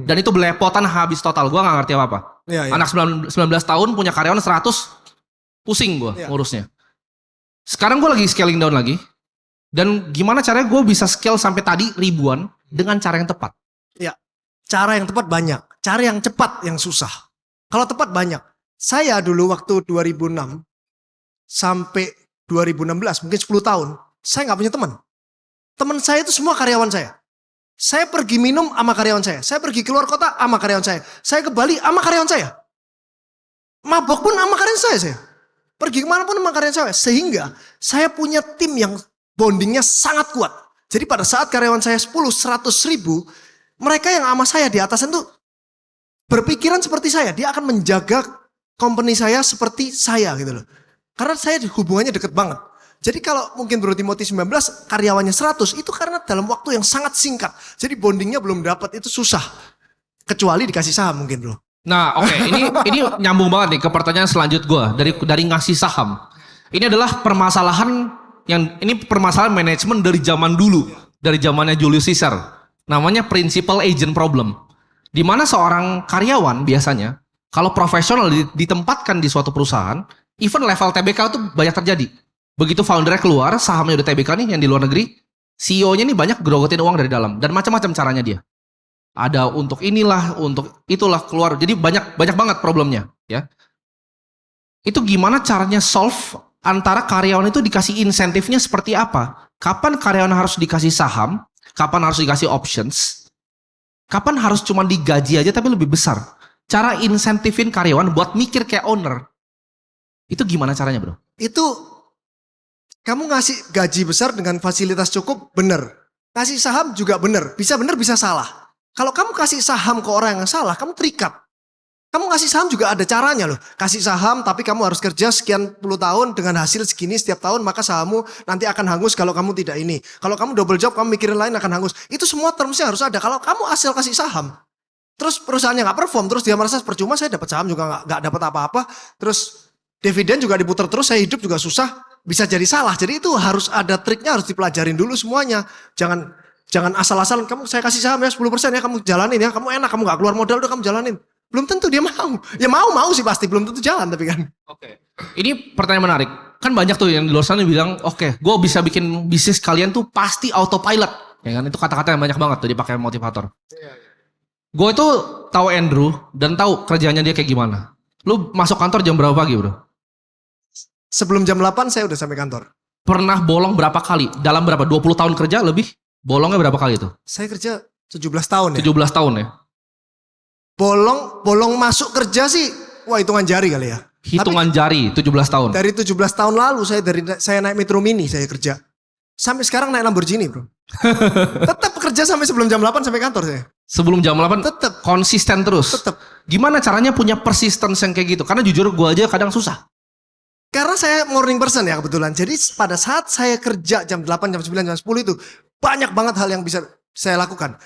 Dan itu belepotan habis total, gue gak ngerti apa-apa. Iya, iya. Anak 19 tahun punya karyawan 100, pusing gue ngurusnya. Sekarang gue lagi scaling down lagi. Dan gimana caranya gue bisa scale sampai tadi ribuan dengan cara yang tepat? Ya, cara yang tepat banyak. Cara yang cepat yang susah. Kalau tepat banyak. Saya dulu waktu 2006 sampai 2016, mungkin 10 tahun, saya nggak punya teman. Teman saya itu semua karyawan saya. Saya pergi minum sama karyawan saya. Saya pergi keluar kota sama karyawan saya. Saya ke Bali sama karyawan saya. Mabok pun sama karyawan saya. Pergi kemana pun sama karyawan saya. Sehingga saya punya tim yang bondingnya sangat kuat. Jadi pada saat karyawan saya 10, 100 ribu, mereka yang sama saya di atasan tuh berpikiran seperti saya. Dia akan menjaga company saya seperti saya gitu loh. Karena saya hubungannya deket banget. Jadi kalau mungkin Bro Timothy 19, karyawannya 100, itu karena dalam waktu yang sangat singkat. Jadi bondingnya belum dapat, itu susah. Kecuali dikasih saham mungkin Bro. Nah, oke, ini nyambung banget nih ke pertanyaan selanjut gue dari ngasih saham. Ini adalah permasalahan manajemen dari zaman dulu, dari zamannya Julius Caesar. Namanya principal agent problem. Di mana seorang karyawan biasanya kalau profesional ditempatkan di suatu perusahaan, even level TBK itu banyak terjadi. Begitu foundernya keluar, sahamnya udah TBK nih yang di luar negeri, CEO-nya nih banyak gerogotin uang dari dalam dan macam-macam caranya dia. Ada untuk inilah, untuk itulah keluar. Jadi banyak banget problemnya, ya. Itu gimana caranya solve antara karyawan itu dikasih insentifnya seperti apa? Kapan karyawan harus dikasih saham? Kapan harus dikasih options? Kapan harus cuma digaji aja tapi lebih besar? Cara insentifin karyawan buat mikir kayak owner. Itu gimana caranya, Bro? Itu kamu ngasih gaji besar dengan fasilitas cukup, bener. Kasih saham juga bener. Bisa bener, bisa salah. Kalau kamu kasih saham ke orang yang salah, kamu terikat. Kamu ngasih saham juga ada caranya loh. Kasih saham tapi kamu harus kerja sekian puluh tahun dengan hasil segini setiap tahun. Maka sahammu nanti akan hangus kalau kamu tidak ini. Kalau kamu double job, kamu mikirin lain akan hangus. Itu semua termsnya harus ada. Kalau kamu asal kasih saham, terus perusahaannya gak perform, terus dia merasa percuma saya dapat saham juga gak dapat apa-apa. Terus dividen juga diputar terus, saya hidup juga susah. Bisa jadi salah. Jadi itu harus ada triknya, harus dipelajarin dulu semuanya. Jangan asal-asalan, kamu saya kasih saham ya 10% ya kamu jalanin ya. Kamu enak, kamu gak keluar modal udah kamu jalanin. Belum tentu dia mau. Ya mau sih pasti, belum tentu jalan tapi kan. Oke. Ini pertanyaan menarik. Kan banyak tuh yang di luar sana bilang, oke, gue bisa bikin bisnis kalian tuh pasti autopilot. Ya kan, itu kata-kata yang banyak banget tuh dipakai motivator. Gue itu tahu Andrew dan tahu kerjanya dia kayak gimana. Lu masuk kantor jam berapa pagi, Bro? Sebelum jam 8 saya udah sampai kantor. Pernah bolong berapa kali? Dalam berapa? 20 tahun kerja lebih? Bolongnya berapa kali tuh? Saya kerja 17 tahun ya. 17 tahun ya. Bolong masuk kerja sih, wah hitungan jari kali ya. Hitungan jari 17 tahun. Dari 17 tahun lalu saya naik Metro Mini saya kerja. Sampai sekarang naik Lamborghini, Bro. Tetap kerja sampai sebelum jam 8 sampai kantor saya. Sebelum jam 8 tetap konsisten terus. Tetap. Gimana caranya punya persistence yang kayak gitu? Karena jujur gue aja kadang susah. Karena saya morning person ya kebetulan. Jadi pada saat saya kerja jam 8, jam 9, jam 10 itu banyak banget hal yang bisa saya lakukan.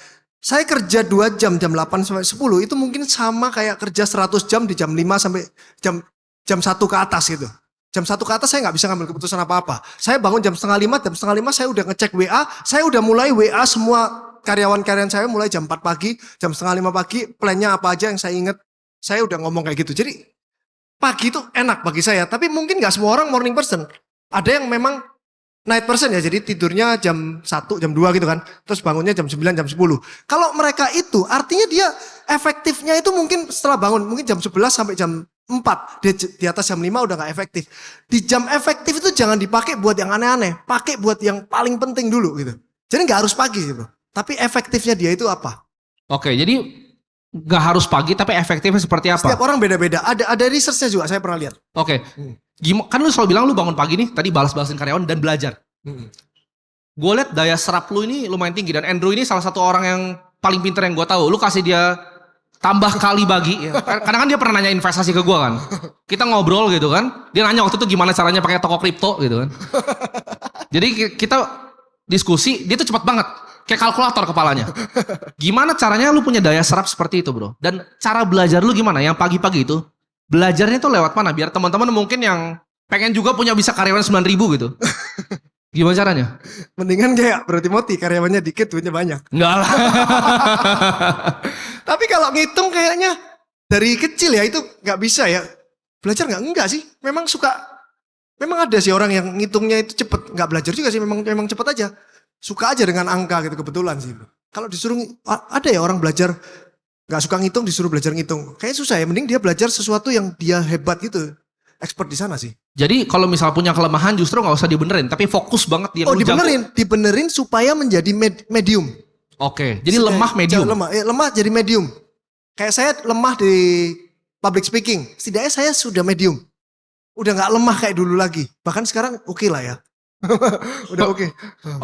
Saya kerja 2 jam 8 sampai 10 itu mungkin sama kayak kerja 100 jam di jam 5 sampai jam 1 ke atas gitu. Jam 1 ke atas saya nggak bisa ngambil keputusan apa-apa. Saya bangun jam setengah 5, jam setengah 5 saya udah ngecek WA. Saya udah mulai WA semua karyawan-karyawan saya mulai jam 4 pagi, jam setengah 5 pagi. Plannya apa aja yang saya ingat. Saya udah ngomong kayak gitu. Jadi pagi itu enak bagi saya. Tapi mungkin nggak semua orang morning person. Ada yang memang night person ya, jadi tidurnya jam 1, jam 2 gitu kan. Terus bangunnya jam 9, jam 10. Kalau mereka itu, artinya dia efektifnya itu mungkin setelah bangun, mungkin jam 11 sampai jam 4. Di atas jam 5 udah gak efektif. Di jam efektif itu jangan dipakai buat yang aneh-aneh. Pakai buat yang paling penting dulu gitu. Jadi gak harus pagi gitu. Tapi efektifnya dia itu apa? Oke, jadi gak harus pagi tapi efektifnya seperti apa? Setiap orang beda-beda. Ada researchnya juga, saya pernah lihat. Oke. Kan lu selalu bilang lu bangun pagi nih, tadi balas-balasin karyawan dan belajar. Gue liat daya serap lu ini lumayan tinggi. Dan Andrew ini salah satu orang yang paling pintar yang gue tahu. Lu kasih dia tambah kali bagi. Ya. Karena kan dia pernah nanya investasi ke gue kan. Kita ngobrol gitu kan. Dia nanya waktu itu gimana caranya pakai toko kripto gitu kan. Jadi kita diskusi, dia tuh cepat banget. Kayak kalkulator kepalanya. Gimana caranya lu punya daya serap seperti itu, Bro? Dan cara belajar lu gimana? Yang pagi-pagi itu belajarnya tuh lewat mana? Biar teman-teman mungkin yang pengen juga punya bisa karyawan 9.000 gitu. Gimana caranya? Mendingan kayak Bro Timothy, karyawannya dikit, duitnya banyak. Enggak lah. Tapi kalau ngitung kayaknya dari kecil ya itu nggak bisa ya. Belajar nggak? Enggak sih. Memang ada sih orang yang ngitungnya itu cepet. Nggak belajar juga sih, memang cepet aja. Suka aja dengan angka gitu, kebetulan sih. Kalau disuruh, ada ya orang belajar nggak suka ngitung disuruh belajar ngitung. Kayaknya susah ya, mending dia belajar sesuatu yang dia hebat gitu. Expert di sana sih. Jadi kalau misal punya kelemahan justru nggak usah dibenerin, tapi fokus banget dia. Oh dibenerin supaya menjadi medium. Oke, jadi lemah medium. Lemah jadi medium. Kayak saya lemah di public speaking, setidaknya saya sudah medium. Udah nggak lemah kayak dulu lagi. Bahkan sekarang oke lah ya. Udah oke.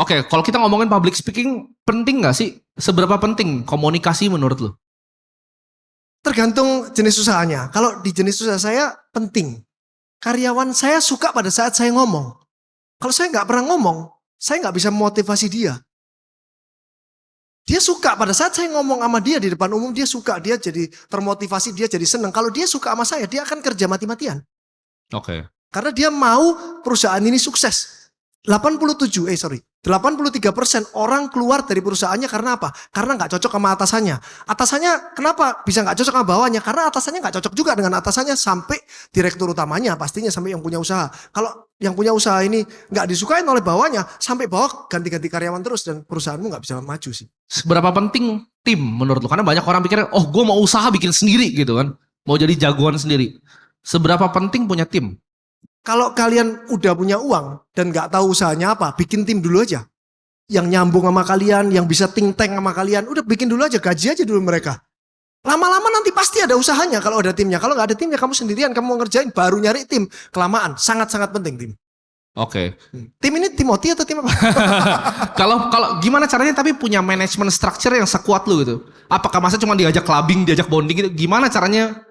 Oke, kalau kita ngomongin public speaking, penting nggak sih? Seberapa penting komunikasi menurut lo? Tergantung jenis usahanya. Kalau di jenis usaha saya penting. Karyawan saya suka pada saat saya ngomong. Kalau saya nggak pernah ngomong, saya nggak bisa memotivasi dia. Dia suka pada saat saya ngomong sama dia di depan umum, dia suka, dia jadi termotivasi, dia jadi seneng. Kalau dia suka sama saya, dia akan kerja mati-matian. Oke. Karena dia mau perusahaan ini sukses. 83% orang keluar dari perusahaannya karena apa? Karena nggak cocok sama atasannya. Atasannya kenapa bisa nggak cocok sama bawahnya? Karena atasannya nggak cocok juga dengan atasannya sampai direktur utamanya, pastinya sampai yang punya usaha. Kalau yang punya usaha ini nggak disukain oleh bawahnya, sampai bawah ganti-ganti karyawan terus dan perusahaanmu nggak bisa maju sih. Seberapa penting tim menurut lo? Karena banyak orang pikir, oh gue mau usaha bikin sendiri gitu kan, mau jadi jagoan sendiri. Seberapa penting punya tim? Kalau kalian udah punya uang dan nggak tahu usahanya apa, bikin tim dulu aja. Yang nyambung sama kalian, yang bisa think tank sama kalian, udah bikin dulu aja, gaji aja dulu mereka. Lama-lama nanti pasti ada usahanya kalau ada timnya. Kalau nggak ada timnya, kamu sendirian, kamu mau ngerjain, baru nyari tim. Kelamaan, sangat-sangat penting tim. Oke. Tim ini Timothy atau tim apa? Kalau gimana caranya tapi punya manajemen structure yang sekuat lu gitu? Apakah masa cuma diajak clubbing, diajak bonding gitu? Gimana caranya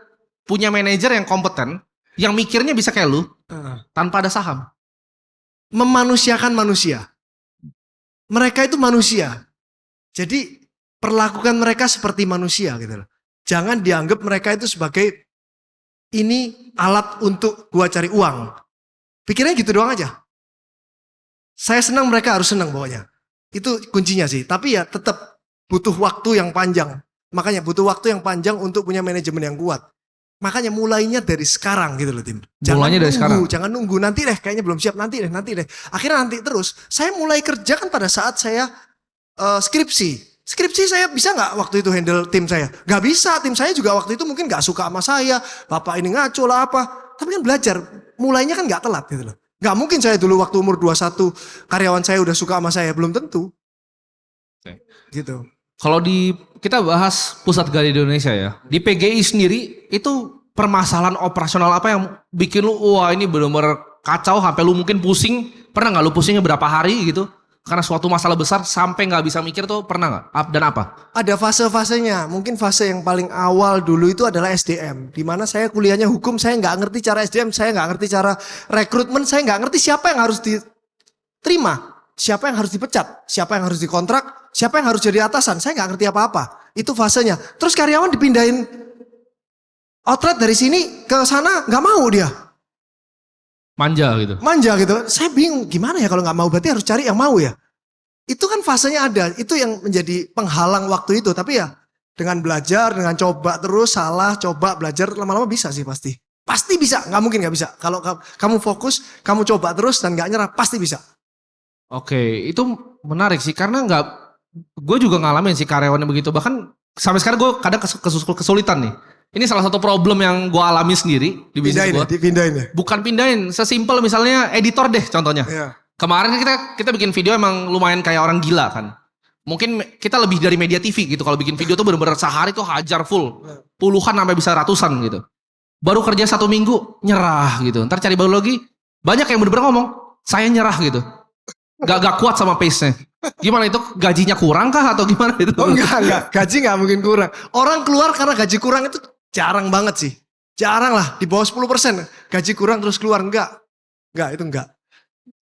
punya manajer yang kompeten, yang mikirnya bisa kayak lu, tanpa ada saham? Memanusiakan manusia. Mereka itu manusia. Jadi perlakukan mereka seperti manusia gitu loh. Jangan dianggap mereka itu sebagai ini alat untuk gua cari uang. Pikirnya gitu doang aja. Saya senang, mereka harus senang pokoknya. Itu kuncinya sih. Tapi ya tetap butuh waktu yang panjang. Makanya butuh waktu yang panjang untuk punya manajemen yang kuat. Makanya mulainya dari sekarang gitu loh tim. Mulainya dari sekarang. Jangan nunggu nanti deh, kayaknya belum siap, nanti deh. Akhirnya nanti terus. Saya mulai kerja kan pada saat saya skripsi. Skripsi saya bisa nggak waktu itu handle tim saya? Nggak bisa, tim saya juga waktu itu mungkin nggak suka sama saya. Bapak ini ngaco lah apa. Tapi kan belajar, mulainya kan nggak telat gitu loh. Nggak mungkin saya dulu waktu umur 21 karyawan saya udah suka sama saya, belum tentu. Oke. Gitu. Kalau kita bahas pusat gali di Indonesia ya, di PGI sendiri itu permasalahan operasional apa yang bikin lu wah ini benar-benar kacau sampai lu mungkin pusing? Pernah nggak lu pusingnya berapa hari gitu? Karena suatu masalah besar sampai nggak bisa mikir tuh pernah nggak? Dan apa? Ada fase-fasenya. Mungkin fase yang paling awal dulu itu adalah SDM. Di mana saya kuliahnya hukum, saya nggak ngerti cara SDM, saya nggak ngerti cara rekrutmen, saya nggak ngerti siapa yang harus diterima. Siapa yang harus dipecat, siapa yang harus dikontrak, siapa yang harus jadi atasan, saya nggak ngerti apa-apa. Itu fasenya. Terus karyawan dipindahin outlet dari sini ke sana, nggak mau dia. Manja gitu. Manja gitu. Saya bingung gimana ya kalau nggak mau, berarti harus cari yang mau ya. Itu kan fasenya ada, itu yang menjadi penghalang waktu itu. Tapi ya dengan belajar, dengan coba terus, salah, coba, belajar, lama-lama bisa sih pasti. Pasti bisa, nggak mungkin nggak bisa. Kalau kamu fokus, kamu coba terus dan nggak nyerah, pasti bisa. Oke, itu menarik sih karena gue juga ngalamin sih karyawannya begitu. Bahkan sampai sekarang gue kadang kesulitan nih. Ini salah satu problem yang gue alami sendiri di bisnis gue. Dipindahin ya? Bukan pindahin, sesimpel misalnya editor deh contohnya. Iya. Kemarin kita bikin video emang lumayan kayak orang gila kan. Mungkin kita lebih dari media TV gitu. Kalau bikin video tuh bener-bener sehari tuh hajar full. Puluhan sampai bisa ratusan gitu. Baru kerja 1 minggu nyerah gitu. Ntar cari baru lagi. Banyak yang bener-bener ngomong, saya nyerah gitu. Gak kuat sama pace-nya. Gimana itu, gajinya kurang kah atau gimana itu? Oh enggak. Gaji enggak mungkin kurang. Orang keluar karena gaji kurang itu jarang banget sih. Jarang lah, di bawah 10%. Gaji kurang terus keluar, enggak. Enggak, itu enggak.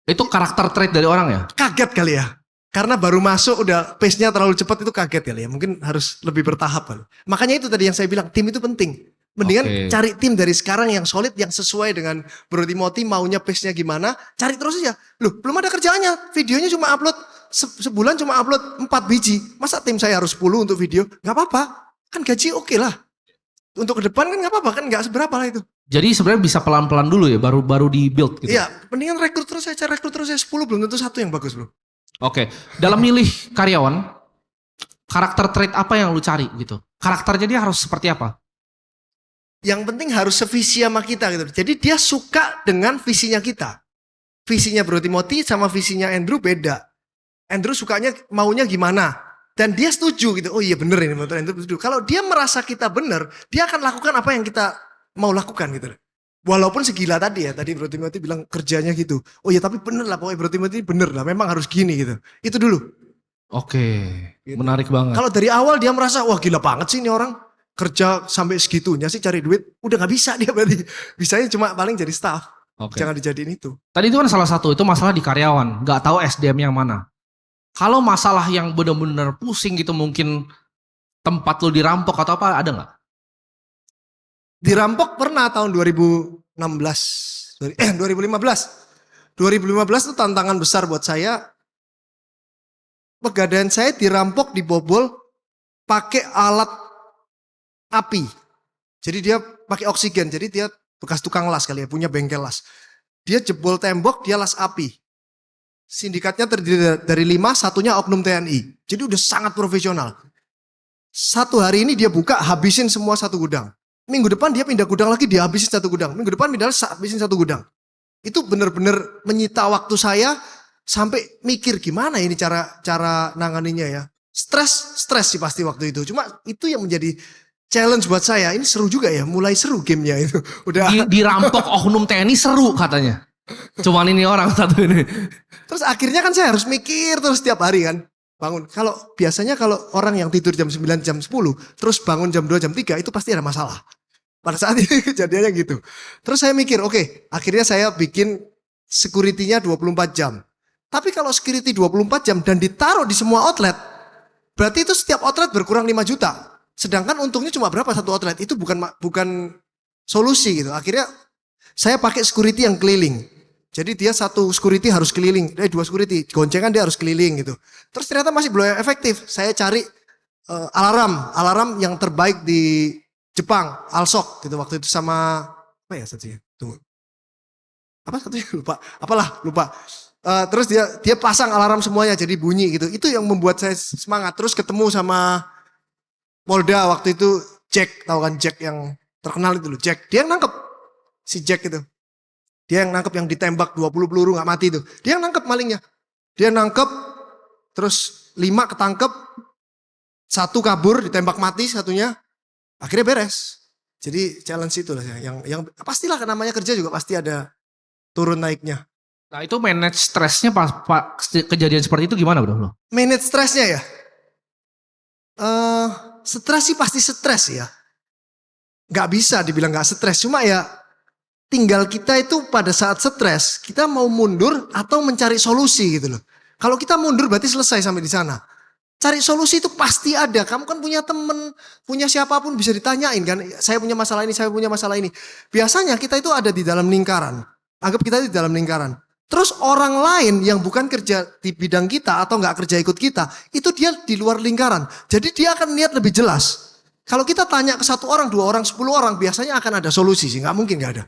Itu karakter trait dari orang ya? Kaget kali ya. Karena baru masuk udah pace-nya terlalu cepat, itu kaget kali ya. Mungkin harus lebih bertahap kali. Makanya itu tadi yang saya bilang, tim itu penting. Mendingan Oke. cari tim dari sekarang yang solid, yang sesuai dengan Bro Timothy maunya pace-nya gimana. Cari terus aja. Loh, belum ada kerjaannya. Videonya cuma upload, sebulan cuma upload 4 biji. Masa tim saya harus 10 untuk video? Gak apa-apa. Kan gaji oke lah. Untuk ke depan kan gak apa-apa, kan gak seberapa lah itu. Jadi sebenarnya bisa pelan-pelan dulu ya, baru di build gitu. Iya, mendingan rekrut terus aja, 10 belum tentu satu yang bagus bro. Oke, dalam milih karyawan, karakter trait apa yang lu cari gitu? Karakternya dia harus seperti apa? Yang penting harus sevisi sama kita gitu. Jadi dia suka dengan visinya kita. Visinya Bro Timothy sama visinya Andrew beda. Andrew sukanya maunya gimana. Dan dia setuju gitu. Oh iya bener ini menurut Andrew setuju. Kalau dia merasa kita bener, dia akan lakukan apa yang kita mau lakukan gitu. Walaupun segila tadi ya. Tadi Bro Timothy bilang kerjanya gitu. Oh iya tapi bener lah pokoknya Bro Timothy bener lah. Memang harus gini gitu. Itu dulu. Oke, Gitu. menarik banget. Kalau dari awal dia merasa wah gila banget sih ini orang. Kerja sampai segitunya sih cari duit. Udah gak bisa dia berarti. Bisanya cuma paling jadi staff. Oke. Jangan dijadiin itu. Tadi itu kan salah satu itu masalah di karyawan, nggak tahu SDM yang mana. Kalau masalah yang benar-benar pusing gitu mungkin tempat lu dirampok atau apa ada nggak? Dirampok pernah tahun 2016. 2015. 2015 itu tantangan besar buat saya. Pegadaian saya dirampok, dibobol pakai alat api. Jadi dia pakai oksigen. Jadi dia bekas tukang las kali ya, punya bengkel las. Dia jebol tembok, dia las api. Sindikatnya terdiri dari 5, satunya oknum TNI. Jadi udah sangat profesional. Satu hari ini dia buka, habisin semua satu gudang. Minggu depan dia pindah gudang lagi, dia habisin satu gudang. Minggu depan pindah habisin satu gudang. Itu benar-benar menyita waktu saya sampai mikir gimana ini cara nanganinya ya. Stres sih pasti waktu itu. Cuma itu yang menjadi challenge buat saya. Ini seru juga ya, mulai seru gamenya itu. Udah. Dirampok oknum TNI seru katanya. Cuman ini orang satu ini. Terus akhirnya kan saya harus mikir terus setiap hari kan. Bangun. Biasanya kalau orang yang tidur jam 9, jam 10, terus bangun jam 2, jam 3 itu pasti ada masalah. Pada saat ini kejadiannya gitu. Terus saya mikir, oke, akhirnya saya bikin security-nya 24 jam. Tapi kalau security 24 jam dan ditaruh di semua outlet, berarti itu setiap outlet berkurang 5 juta. Sedangkan untungnya cuma berapa satu outlet? Itu bukan solusi gitu. Akhirnya saya pakai security yang keliling. Jadi dia satu security harus keliling, 2 security, goncengan dia harus keliling gitu. Terus ternyata masih belum efektif. Saya cari alarm yang terbaik di Jepang, Alsok gitu waktu itu sama apa ya satunya? Tunggu. Apa satunya lupa. Lupa. Terus dia pasang alarm semuanya jadi bunyi gitu. Itu yang membuat saya semangat. Terus ketemu sama Polda waktu itu Jack, tahu kan Jack yang terkenal itu loh, Jack. Dia yang nangkep si Jack itu. Dia yang nangkep yang ditembak 20 peluru gak mati itu. Dia yang nangkep malingnya. Dia nangkep, terus 5 ketangkep, 1 kabur ditembak mati satunya. Akhirnya beres. Jadi challenge itu lah yang pastilah namanya kerja juga pasti ada turun naiknya. Nah itu manage stresnya pas kejadian seperti itu gimana bro? Manage stresnya ya? Stres sih pasti stres ya. Gak bisa dibilang gak stres. Cuma ya tinggal kita itu pada saat stres, kita mau mundur atau mencari solusi gitu loh. Kalau kita mundur berarti selesai sampai di sana. Cari solusi itu pasti ada. Kamu kan punya temen, punya siapapun bisa ditanyain kan. Saya punya masalah ini, saya punya masalah ini. Biasanya kita itu ada di dalam lingkaran. Anggap kita di dalam lingkaran. Terus orang lain yang bukan kerja di bidang kita atau nggak kerja ikut kita, itu dia di luar lingkaran. Jadi dia akan lihat lebih jelas. Kalau kita tanya ke 1 orang, 2 orang, 10 orang, biasanya akan ada solusi sih. Nggak mungkin nggak ada.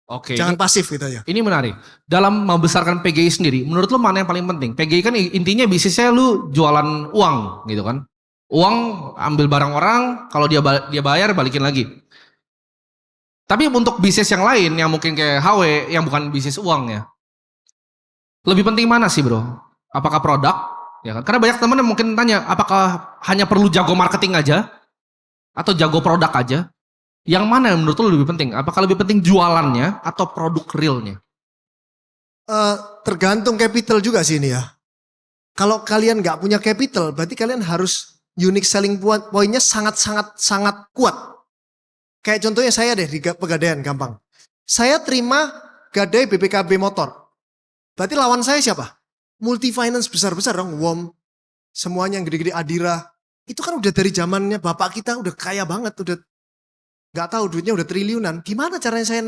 Oke. Jangan pasif gitu ya. Ini menarik. Dalam membesarkan PGI sendiri, menurut lu mana yang paling penting? PGI kan intinya bisnisnya lu jualan uang gitu kan. Uang ambil barang orang, kalau dia bayar balikin lagi. Tapi untuk bisnis yang lain yang mungkin kayak HW yang bukan bisnis uang ya. Lebih penting mana sih bro? Apakah produk? Ya kan? Karena banyak teman yang mungkin tanya, apakah hanya perlu jago marketing aja? Atau jago produk aja? Yang mana yang menurut lu lebih penting? Apakah lebih penting jualannya atau produk realnya? Tergantung capital juga sih ini ya. Kalau kalian nggak punya capital, berarti kalian harus unique selling point-nya sangat kuat. Kayak contohnya saya deh di Pegadaian, gampang. Saya terima gadai BPKB motor. Berarti lawan saya siapa? Multi finance besar-besar dong, WOM. Semuanya yang gede-gede Adira. Itu kan udah dari zamannya bapak kita udah kaya banget, udah nggak tahu duitnya udah triliunan. Gimana caranya saya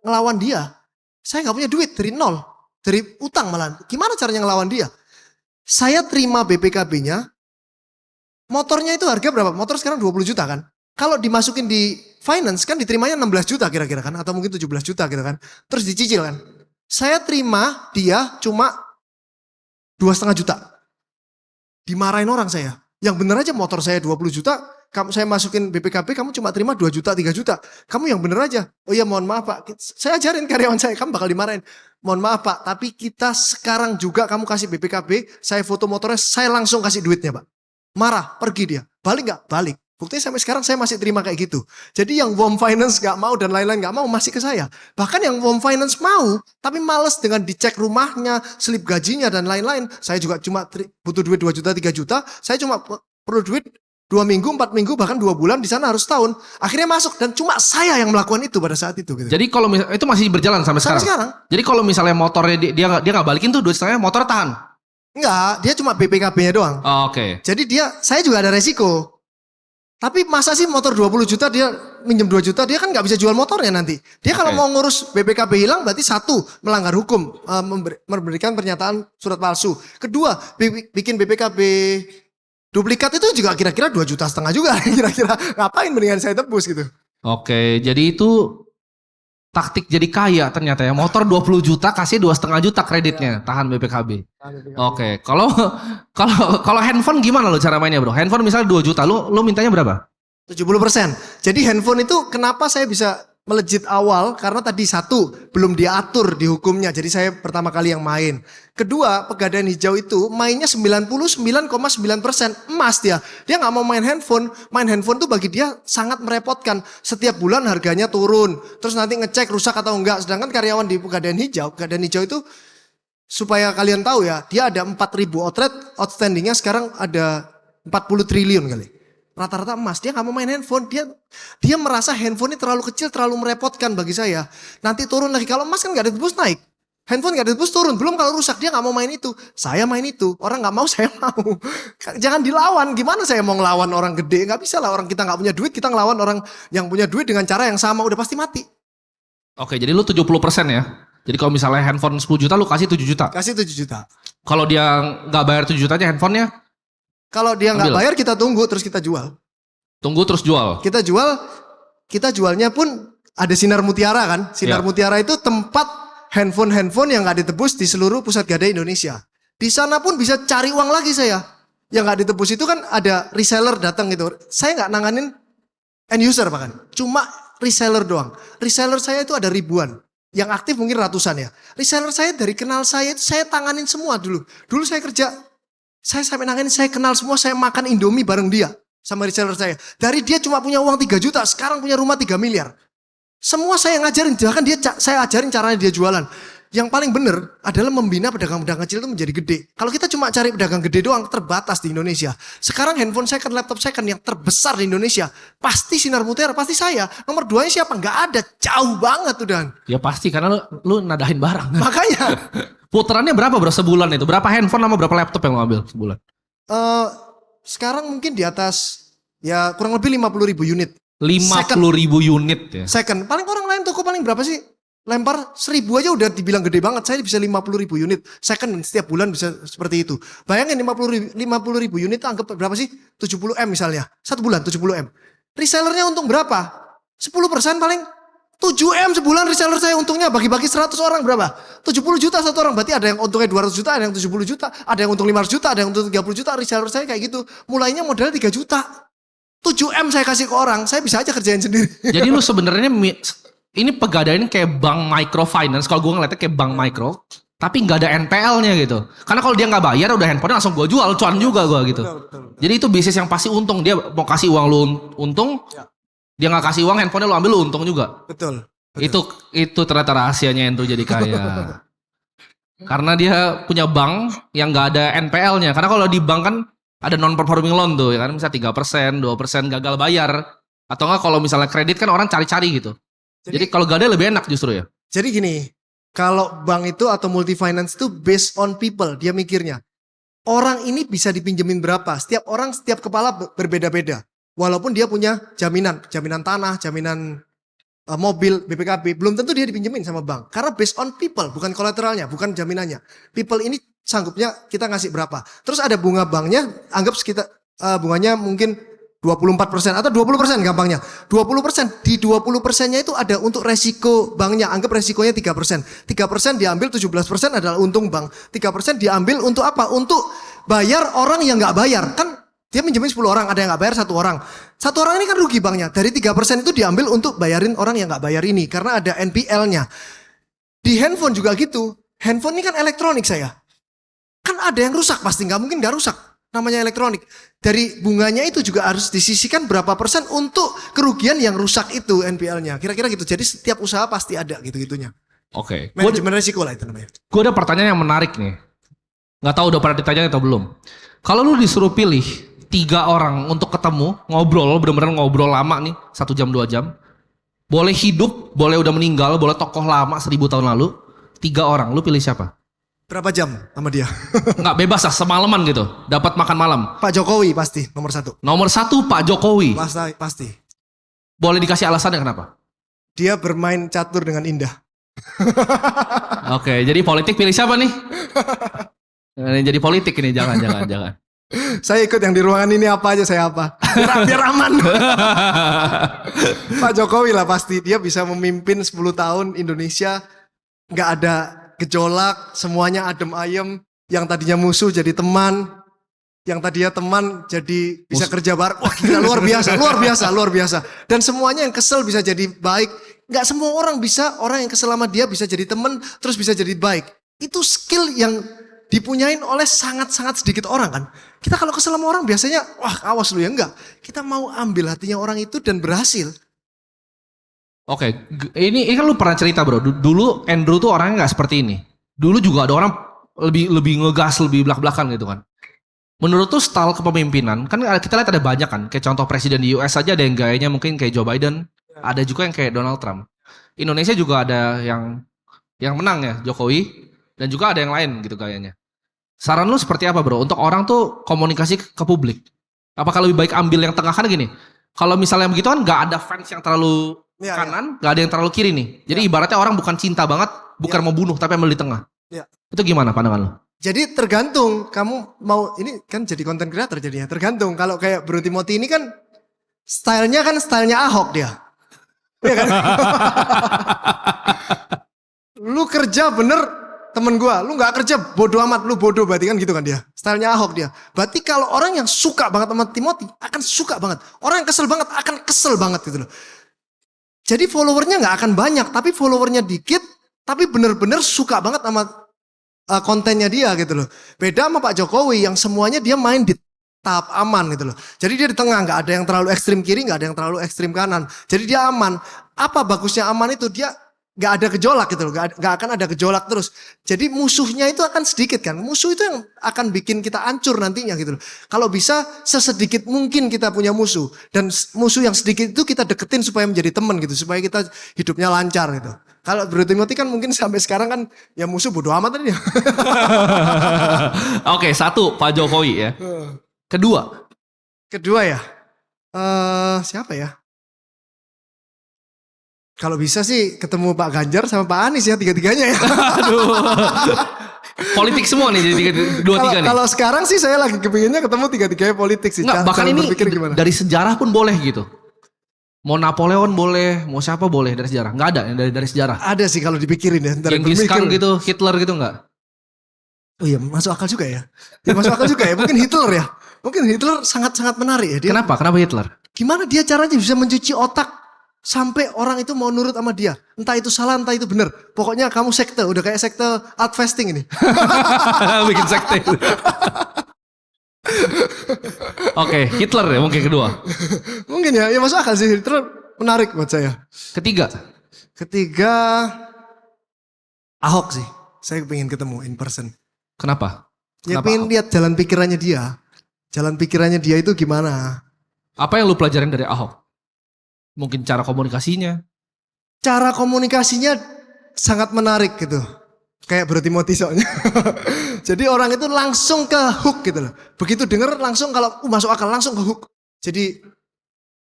ngelawan dia? Saya nggak punya duit dari nol, dari utang malah. Gimana caranya ngelawan dia? Saya terima BPKB-nya, motornya itu harga berapa? Motor sekarang 20 juta kan? Kalau dimasukin di finance kan diterimanya 16 juta kira-kira kan? Atau mungkin 17 juta gitu kan? Terus dicicil kan? Saya terima dia cuma 2,5 juta. Dimarahin orang saya. Yang bener aja motor saya 20 juta, kamu saya masukin BPKB kamu cuma terima 2 juta, 3 juta. Kamu yang bener aja. Oh iya mohon maaf Pak, saya ajarin karyawan saya, kamu bakal dimarahin. Mohon maaf Pak, tapi kita sekarang juga kamu kasih BPKB, saya foto motornya, saya langsung kasih duitnya Pak. Marah, pergi dia. Balik gak? Balik. Buktinya sampai sekarang saya masih terima kayak gitu. Jadi yang Warm Finance gak mau dan lain-lain gak mau masih ke saya. Bahkan yang Warm Finance mau, tapi males dengan dicek rumahnya, slip gajinya dan lain-lain. Saya juga cuma butuh duit 2 juta, 3 juta. Saya cuma perlu duit 2 minggu, 4 minggu, bahkan 2 bulan di sana harus tahun. Akhirnya masuk dan cuma saya yang melakukan itu pada saat itu. Gitu. Jadi kalau itu masih berjalan sampai sekarang? Jadi kalau misalnya motornya dia nggak balikin tuh duit setengahnya, motor tahan? Enggak, dia cuma BPKB-nya doang. Oh, oke. Jadi saya juga ada resiko. Tapi masa sih motor 20 juta dia minjem 2 juta, dia kan nggak bisa jual motornya nanti. Dia kalau mau ngurus BPKB hilang berarti satu, melanggar hukum, memberikan pernyataan surat palsu. Kedua, bikin BPKB duplikat itu juga kira-kira 2,5 juta juga. Kira-kira ngapain mendingan saya tebus gitu. Oke, jadi itu taktik jadi kaya ternyata ya. Motor 20 juta kasih 2,5 juta kreditnya, tahan BPKB. Oke, kalau handphone gimana lo cara mainnya bro? Handphone misalnya 2 juta, lo mintanya berapa? 70%. Jadi handphone itu kenapa saya bisa melejit awal? Karena tadi satu, belum diatur di hukumnya. Jadi saya pertama kali yang main. Kedua, Pegadaian Hijau itu mainnya 99,9% emas dia. Dia nggak mau main handphone. Main handphone tuh bagi dia sangat merepotkan. Setiap bulan harganya turun. Terus nanti ngecek rusak atau enggak. Sedangkan karyawan di Pegadaian Hijau itu supaya kalian tahu ya, dia ada 4.000 outstandingnya sekarang ada 40 triliun kali. Rata-rata emas, dia gak mau main handphone, dia merasa handphone ini terlalu kecil, terlalu merepotkan bagi saya. Nanti turun lagi, kalau emas kan gak ditebus naik. Handphone gak ditebus turun, belum kalau rusak, dia gak mau main itu. Saya main itu, orang gak mau, saya mau. Jangan dilawan, gimana saya mau ngelawan orang gede? Gak bisa lah, orang kita gak punya duit, kita ngelawan orang yang punya duit dengan cara yang sama, udah pasti mati. Oke, jadi lu 70% ya? Jadi kalau misalnya handphone 10 juta, lu kasih 7 juta? Kasih 7 juta. Kalau dia gak bayar 7 jutanya handphonenya? Kalau dia nggak bayar kita tunggu terus kita jual. Tunggu terus jual. Kita jualnya pun ada Sinar Mutiara kan. Sinar Mutiara itu tempat handphone yang nggak ditebus di seluruh pusat gadai Indonesia. Di sana pun bisa cari uang lagi saya. Yang nggak ditebus itu kan ada reseller datang gitu. Saya nggak nanganin end user bahkan. Cuma reseller doang. Reseller saya itu ada ribuan. Yang aktif mungkin ratusan ya. Reseller saya dari kenal saya itu saya tanganin semua dulu. Dulu saya kerja. Saya sampai nanganin, saya kenal semua, saya makan Indomie bareng dia. Sama reseller saya. Dari dia cuma punya uang 3 juta, sekarang punya rumah 3 miliar. Semua saya ngajarin, bahkan saya ajarin caranya dia jualan. Yang paling benar adalah membina pedagang-pedagang kecil itu menjadi gede. Kalau kita cuma cari pedagang gede doang, terbatas di Indonesia. Sekarang handphone second, laptop second yang terbesar di Indonesia. Pasti Sinar Mutiara, pasti saya. Nomor 2-nya siapa? Nggak ada, jauh banget udah. Ya pasti, karena lu nadahin barang. Makanya. Putarannya berapa bro sebulan itu? Berapa handphone sama berapa laptop yang lo ambil sebulan? Sekarang mungkin di atas ya kurang lebih 50.000 unit. 50.000 unit ya? Second. Paling orang lain toko paling berapa sih? Lempar 1.000 aja udah dibilang gede banget. Saya bisa 50.000 unit. Second setiap bulan bisa seperti itu. Bayangin 50.000 unit anggap berapa sih? 70M misalnya. 1 bulan 70M. Resellernya untung berapa? 10% paling. 7M sebulan reseller saya untungnya bagi-bagi 100 orang berapa? 70 juta satu orang. Berarti ada yang untungnya 200 juta, ada yang 70 juta, ada yang untung 500 juta, ada yang untung 30 juta. Reseller saya kayak gitu. Mulainya modal 3 juta. 7M saya kasih ke orang, saya bisa aja kerjain sendiri. Jadi lu sebenarnya ini Pegadaian kayak bank microfinance. Kalau gue ngeliatnya kayak bank micro, tapi nggak ada NPL-nya gitu. Karena kalau dia nggak bayar udah handphonenya langsung gue jual, cuan juga gue gitu. Betul. Jadi itu bisnis yang pasti untung. Dia mau kasih uang lu untung, dia nggak kasih uang, handphonenya lu ambil lu untung juga. Betul. Itu ternyata rahasianya Andrew jadi kaya. Karena dia punya bank yang nggak ada NPL-nya. Karena kalau di bank kan ada non performing loan tuh, ya kan, misalnya 3%, 2% gagal bayar. Atau enggak kalau misalnya kredit kan orang cari-cari gitu. Jadi kalau gadai lebih enak justru ya. Jadi gini, kalau bank itu atau multi finance itu based on people, dia mikirnya. Orang ini bisa dipinjemin berapa? Setiap orang, setiap kepala berbeda-beda. Walaupun dia punya jaminan tanah, jaminan mobil, BPKB, belum tentu dia dipinjemin sama bank. Karena based on people, bukan kolateralnya, bukan jaminannya. People ini sanggupnya kita ngasih berapa. Terus ada bunga banknya, anggap sekitar bunganya mungkin 24% atau 20% gampangnya. 20%, di 20%-nya itu ada untuk resiko banknya, anggap resikonya 3%. 3% diambil, 17% adalah untung bank. 3% diambil untuk apa? Untuk bayar orang yang nggak bayar. Kan dia minjemin 10 orang, ada yang nggak bayar 1 orang. 1 orang ini kan rugi banknya. Dari 3% itu diambil untuk bayarin orang yang nggak bayar ini. Karena ada NPL-nya. Di handphone juga gitu. Handphone ini kan elektronik saya. Kan ada yang rusak pasti, nggak mungkin nggak rusak. Namanya elektronik. Dari bunganya itu juga harus disisihkan berapa persen untuk kerugian yang rusak itu NPL-nya. Kira-kira gitu. Jadi setiap usaha pasti ada gitu-gitunya. Oke. Manajemen resiko lah itu namanya. Gue ada pertanyaan yang menarik nih. Nggak tahu udah pernah ditanya atau belum. Kalau lu disuruh pilih 3 orang untuk ketemu, ngobrol, bener-bener ngobrol lama nih, 1 jam 2 jam. Boleh hidup, boleh udah meninggal, boleh tokoh lama 1000 tahun lalu. 3 orang, lu pilih siapa? Berapa jam sama dia? Nggak bebas lah, semalaman gitu. Dapat makan malam. Pak Jokowi pasti nomor 1. Nomor 1 Pak Jokowi. Pasti. Boleh dikasih alasannya kenapa? Dia bermain catur dengan indah. Oke, jadi politik pilih siapa nih? Jadi politik ini, jangan. Saya ikut yang di ruangan ini apa aja saya apa. Biar aman. Pak Jokowi lah pasti. Dia bisa memimpin 10 tahun Indonesia. Nggak ada gejolak. Semuanya adem ayem. Yang tadinya musuh jadi teman. Yang tadinya teman jadi bisa kerja bareng. Wah gila luar biasa. Dan semuanya yang kesel bisa jadi baik. Nggak semua orang yang kesel sama dia bisa jadi teman. Terus bisa jadi baik. Itu skill yang dipunyain oleh sangat-sangat sedikit orang kan. Kita kalau kesel sama orang biasanya, wah awas lu ya, enggak. Kita mau ambil hatinya orang itu dan berhasil. Oke, ini kan lu pernah cerita bro. Dulu Andrew tuh orangnya nggak seperti ini. Dulu juga ada orang lebih ngegas, lebih belak-belakan gitu kan. Menurut tuh style kepemimpinan, kan kita lihat ada banyak kan. Kayak contoh presiden di US aja ada yang gayanya mungkin kayak Joe Biden. Ada juga yang kayak Donald Trump. Indonesia juga ada yang menang ya, Jokowi. Dan juga ada yang lain gitu gayanya. Saran lu seperti apa bro? Untuk orang tuh komunikasi ke publik. Apakah lebih baik ambil yang tengah kan gini? Kalau misalnya begitu kan gak ada fans yang terlalu kanan, gak ada yang terlalu kiri nih. Jadi ibaratnya orang bukan cinta banget, bukan mau bunuh, tapi ambil di tengah. Itu gimana pandangan lu? Jadi tergantung kamu mau, ini kan jadi content creator jadinya. Tergantung, kalau kayak Bro Timothy ini kan stylenya Ahok dia. Iya kan? Lu kerja bener, temen gue, lu gak kerja bodoh amat, lu bodoh berarti kan gitu kan dia. Stylenya Ahok dia. Berarti kalau orang yang suka banget sama Timothy akan suka banget. Orang yang kesel banget akan kesel banget gitu loh. Jadi followernya gak akan banyak, tapi followernya dikit, tapi bener-bener suka banget sama kontennya dia gitu loh. Beda sama Pak Jokowi yang semuanya dia main di tahap aman gitu loh. Jadi dia di tengah, gak ada yang terlalu ekstrim kiri, gak ada yang terlalu ekstrim kanan. Jadi dia aman. Apa bagusnya aman itu? Dia gak ada gejolak gitu loh, gak akan ada gejolak terus. Jadi musuhnya itu akan sedikit kan. Musuh itu yang akan bikin kita hancur nantinya gitu loh. Kalau bisa sesedikit mungkin kita punya musuh. Dan musuh yang sedikit itu kita deketin supaya menjadi teman gitu. Supaya kita hidupnya lancar gitu. Kalau Bro Timothy kan mungkin sampai sekarang kan ya musuh bodo amat tadi. Oke, 1 Pak Jokowi ya. Kedua ya. Siapa ya? Kalau bisa sih ketemu Pak Ganjar sama Pak Anies ya, 3-3-nya ya. Aduh. Politik semua nih jadi 2-3 nih. Kalau sekarang sih saya lagi kepinginnya ketemu 3-3-nya politik sih. Nggak, bahkan ini dari sejarah pun boleh gitu. Mau Napoleon boleh, mau siapa boleh dari sejarah. Nggak ada yang dari sejarah. Ada sih kalau dipikirin ya. Genghis Khan gitu, Hitler gitu nggak? Oh iya, masuk akal juga ya. Masuk akal juga ya. Mungkin Hitler ya. Mungkin Hitler sangat-sangat menarik ya. Kenapa Hitler? Gimana dia caranya bisa mencuci otak sampai orang itu mau nurut sama dia. Entah itu salah, entah itu benar. Pokoknya kamu sekte, udah kayak sekte art fasting ini. Bikin sekte. Oke, Hitler ya mungkin kedua. Mungkin ya masuk akal sih. Hitler menarik buat saya. Ketiga Ahok sih. Saya pengen ketemu in person. Kenapa? Ya pengen lihat jalan pikirannya dia. Jalan pikirannya dia itu gimana. Apa yang lu pelajarin dari Ahok? Mungkin cara komunikasinya. Cara komunikasinya sangat menarik gitu. Kayak Bro Timothy soalnya. Jadi orang itu langsung ke hook gitu loh. Begitu denger langsung kalau masuk akal langsung ke hook. Jadi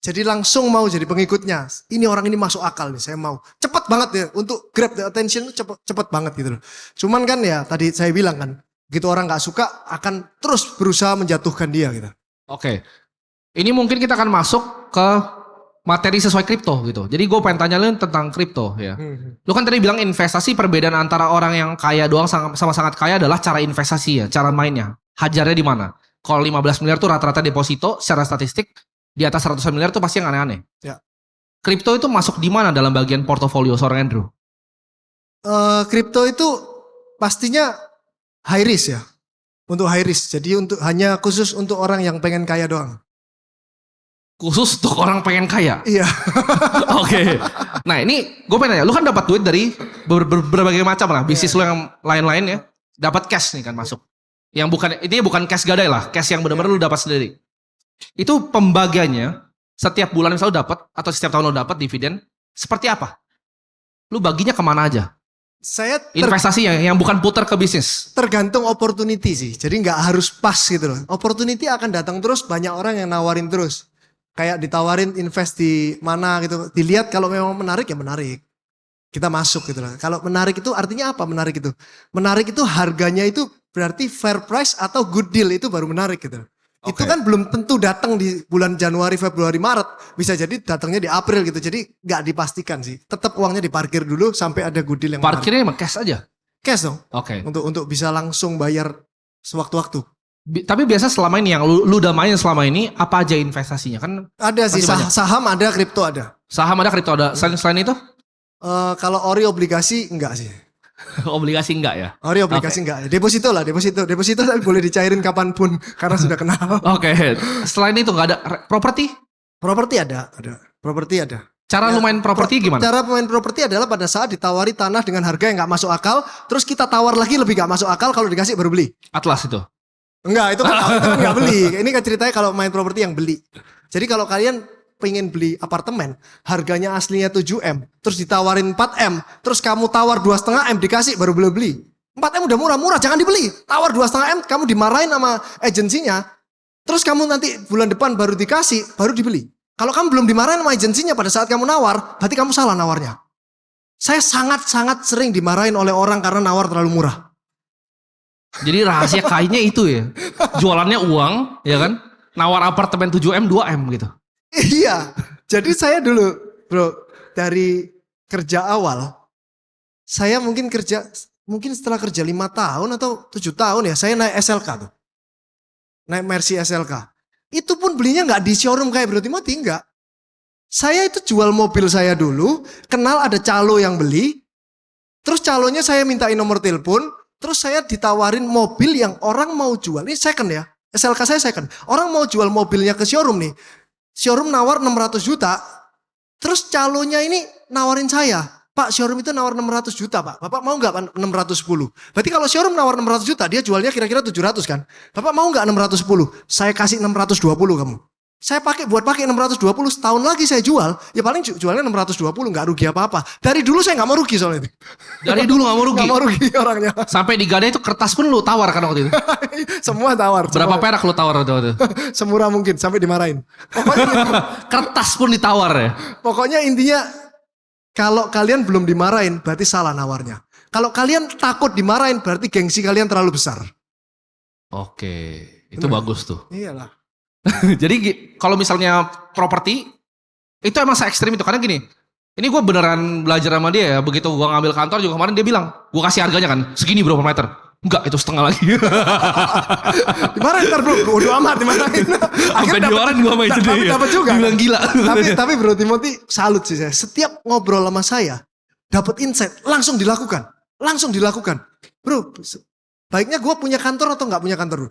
Jadi langsung mau jadi pengikutnya. Ini orang ini masuk akal nih, saya mau. Cepat banget ya untuk grab the attention itu cepet banget gitu loh. Cuman kan ya tadi saya bilang kan, begitu orang nggak suka akan terus berusaha menjatuhkan dia gitu. Oke. Ini mungkin kita akan masuk ke materi sesuai kripto gitu. Jadi gue pengen tanya lu tentang kripto ya. Lu kan tadi bilang investasi, perbedaan antara orang yang kaya doang sama sangat kaya adalah cara investasi ya, cara mainnya. Hajarnya di mana? Kalau 15 miliar tuh rata-rata deposito secara statistik, di atas 100 miliar tuh pasti yang aneh-aneh. Ya. Kripto itu masuk di mana dalam bagian portofolio seorang Andrew? Kripto itu pastinya high risk ya. Untuk high risk. Jadi hanya khusus untuk orang yang pengen kaya doang. Khusus untuk orang pengen kaya? Iya. Oke. Nah ini gue pengen nanya, lu kan dapat duit dari berbagai macam lah. Bisnis lu yang lain-lain ya. Dapat cash nih kan masuk. Yang bukan, intinya bukan cash gadai lah. Cash yang benar-benar lu dapat sendiri. Itu pembagiannya setiap bulan selalu dapat atau setiap tahun lu dapat dividen seperti apa? Lu baginya kemana aja? Saya Investasi yang bukan putar ke bisnis. tergantung opportunity sih. Jadi nggak harus pas gitu loh. Opportunity akan datang terus, banyak orang yang nawarin terus. Kayak ditawarin invest di mana gitu. Dilihat kalau memang menarik ya menarik. Kita masuk gitu loh. Kalau menarik itu artinya apa menarik itu? Menarik itu harganya itu berarti fair price atau good deal itu baru menarik gitu. Itu Oke. kan belum tentu datang di bulan Januari, Februari, Maret. Bisa jadi datangnya di April gitu. Jadi nggak dipastikan sih. Tetap uangnya diparkir dulu sampai ada good deal yang menarik. Parkirnya emang cash aja? Cash dong. Oke. Untuk bisa langsung bayar sewaktu-waktu. Tapi biasa selama ini yang lu udah main selama ini apa aja investasinya? Kan Ada sih Masih banyak. saham ada, kripto ada. saham ada, kripto ada. Selain itu? Kalau ori obligasi enggak sih. Obligasi enggak ya? Ori obligasi enggak. Deposito lah, deposito. Deposito tapi boleh dicairin kapanpun karena sudah kenal. Oke. Selain itu enggak ada properti? Properti ada. Properti ada. Cara lu main properti gimana? Cara pemain properti adalah pada saat ditawari tanah dengan harga yang nggak masuk akal, terus kita tawar lagi lebih nggak masuk akal, kalau dikasih baru beli. Atlas itu. Enggak, itu kan nggak beli. Ini kan ceritanya kalau main properti yang beli. Jadi kalau kalian pengen beli apartemen, harganya aslinya 7M, terus ditawarin 4M, terus kamu tawar 2,5M dikasih baru beli. 4M udah murah-murah, jangan dibeli. Tawar 2,5M, kamu dimarahin sama agensinya, terus kamu nanti bulan depan baru dikasih, baru dibeli. Kalau kamu belum dimarahin sama agensinya pada saat kamu nawar, berarti kamu salah nawarnya. Saya sangat-sangat sering dimarahin oleh orang karena nawar terlalu murah. Jadi rahasia kayaknya itu ya. Jualannya uang, ya kan? Nawar apartemen 7M, 2M gitu. Iya, jadi saya dulu bro, dari kerja awal, saya mungkin setelah kerja 5 tahun atau 7 tahun ya, saya naik SLK tuh. Naik Mercy SLK. Itu pun belinya nggak di showroom kayak Bro Timothy, enggak. Saya itu jual mobil saya dulu, kenal ada calo yang beli, terus calonya saya mintain nomor telepon, terus saya ditawarin mobil yang orang mau jual. Ini second ya, SLK saya second. Orang mau jual mobilnya ke showroom nih. Showroom nawar 600 juta, terus calonya ini nawarin saya. Pak, showroom itu nawar 600 juta pak. Bapak mau nggak Pak 610? Berarti kalau showroom nawar 600 juta, dia jualnya kira-kira 700 kan? Bapak mau nggak 610? Saya kasih 620 kamu. Saya buat pakai 620, setahun lagi saya jual, ya paling jualnya 620, nggak rugi apa-apa. Dari dulu saya nggak mau rugi soalnya itu. Dari dulu gak mau rugi. Nggak mau rugi orangnya. Sampai di gadai itu kertas pun lu tawar kan waktu itu. Semua tawar. Berapa semua. perak lu tawar waktu itu? Semurah mungkin, sampai dimarahin. Kertas pun ditawar ya. Pokoknya intinya, kalau kalian belum dimarahin, berarti salah nawarnya. Kalau kalian takut dimarahin, berarti gengsi kalian terlalu besar. Oke, itu bagus tuh. Iyalah. Jadi kalau misalnya properti itu emang se ekstrim itu karena gini. Ini gue beneran belajar sama dia ya. Begitu gue ngambil kantor juga kemarin dia bilang, gue kasih harganya kan segini bro per meter. Enggak, itu setengah lagi. Dimarahin ntar bro, udah amat dimarahin. Sampai diwaran gue sama itu dia. Dapat juga. Dibilang gila. Tapi Bro Timothy salut sih saya. Setiap ngobrol sama saya, dapat insight, langsung dilakukan. Langsung dilakukan. Bro, baiknya gue punya kantor atau nggak punya kantor bro?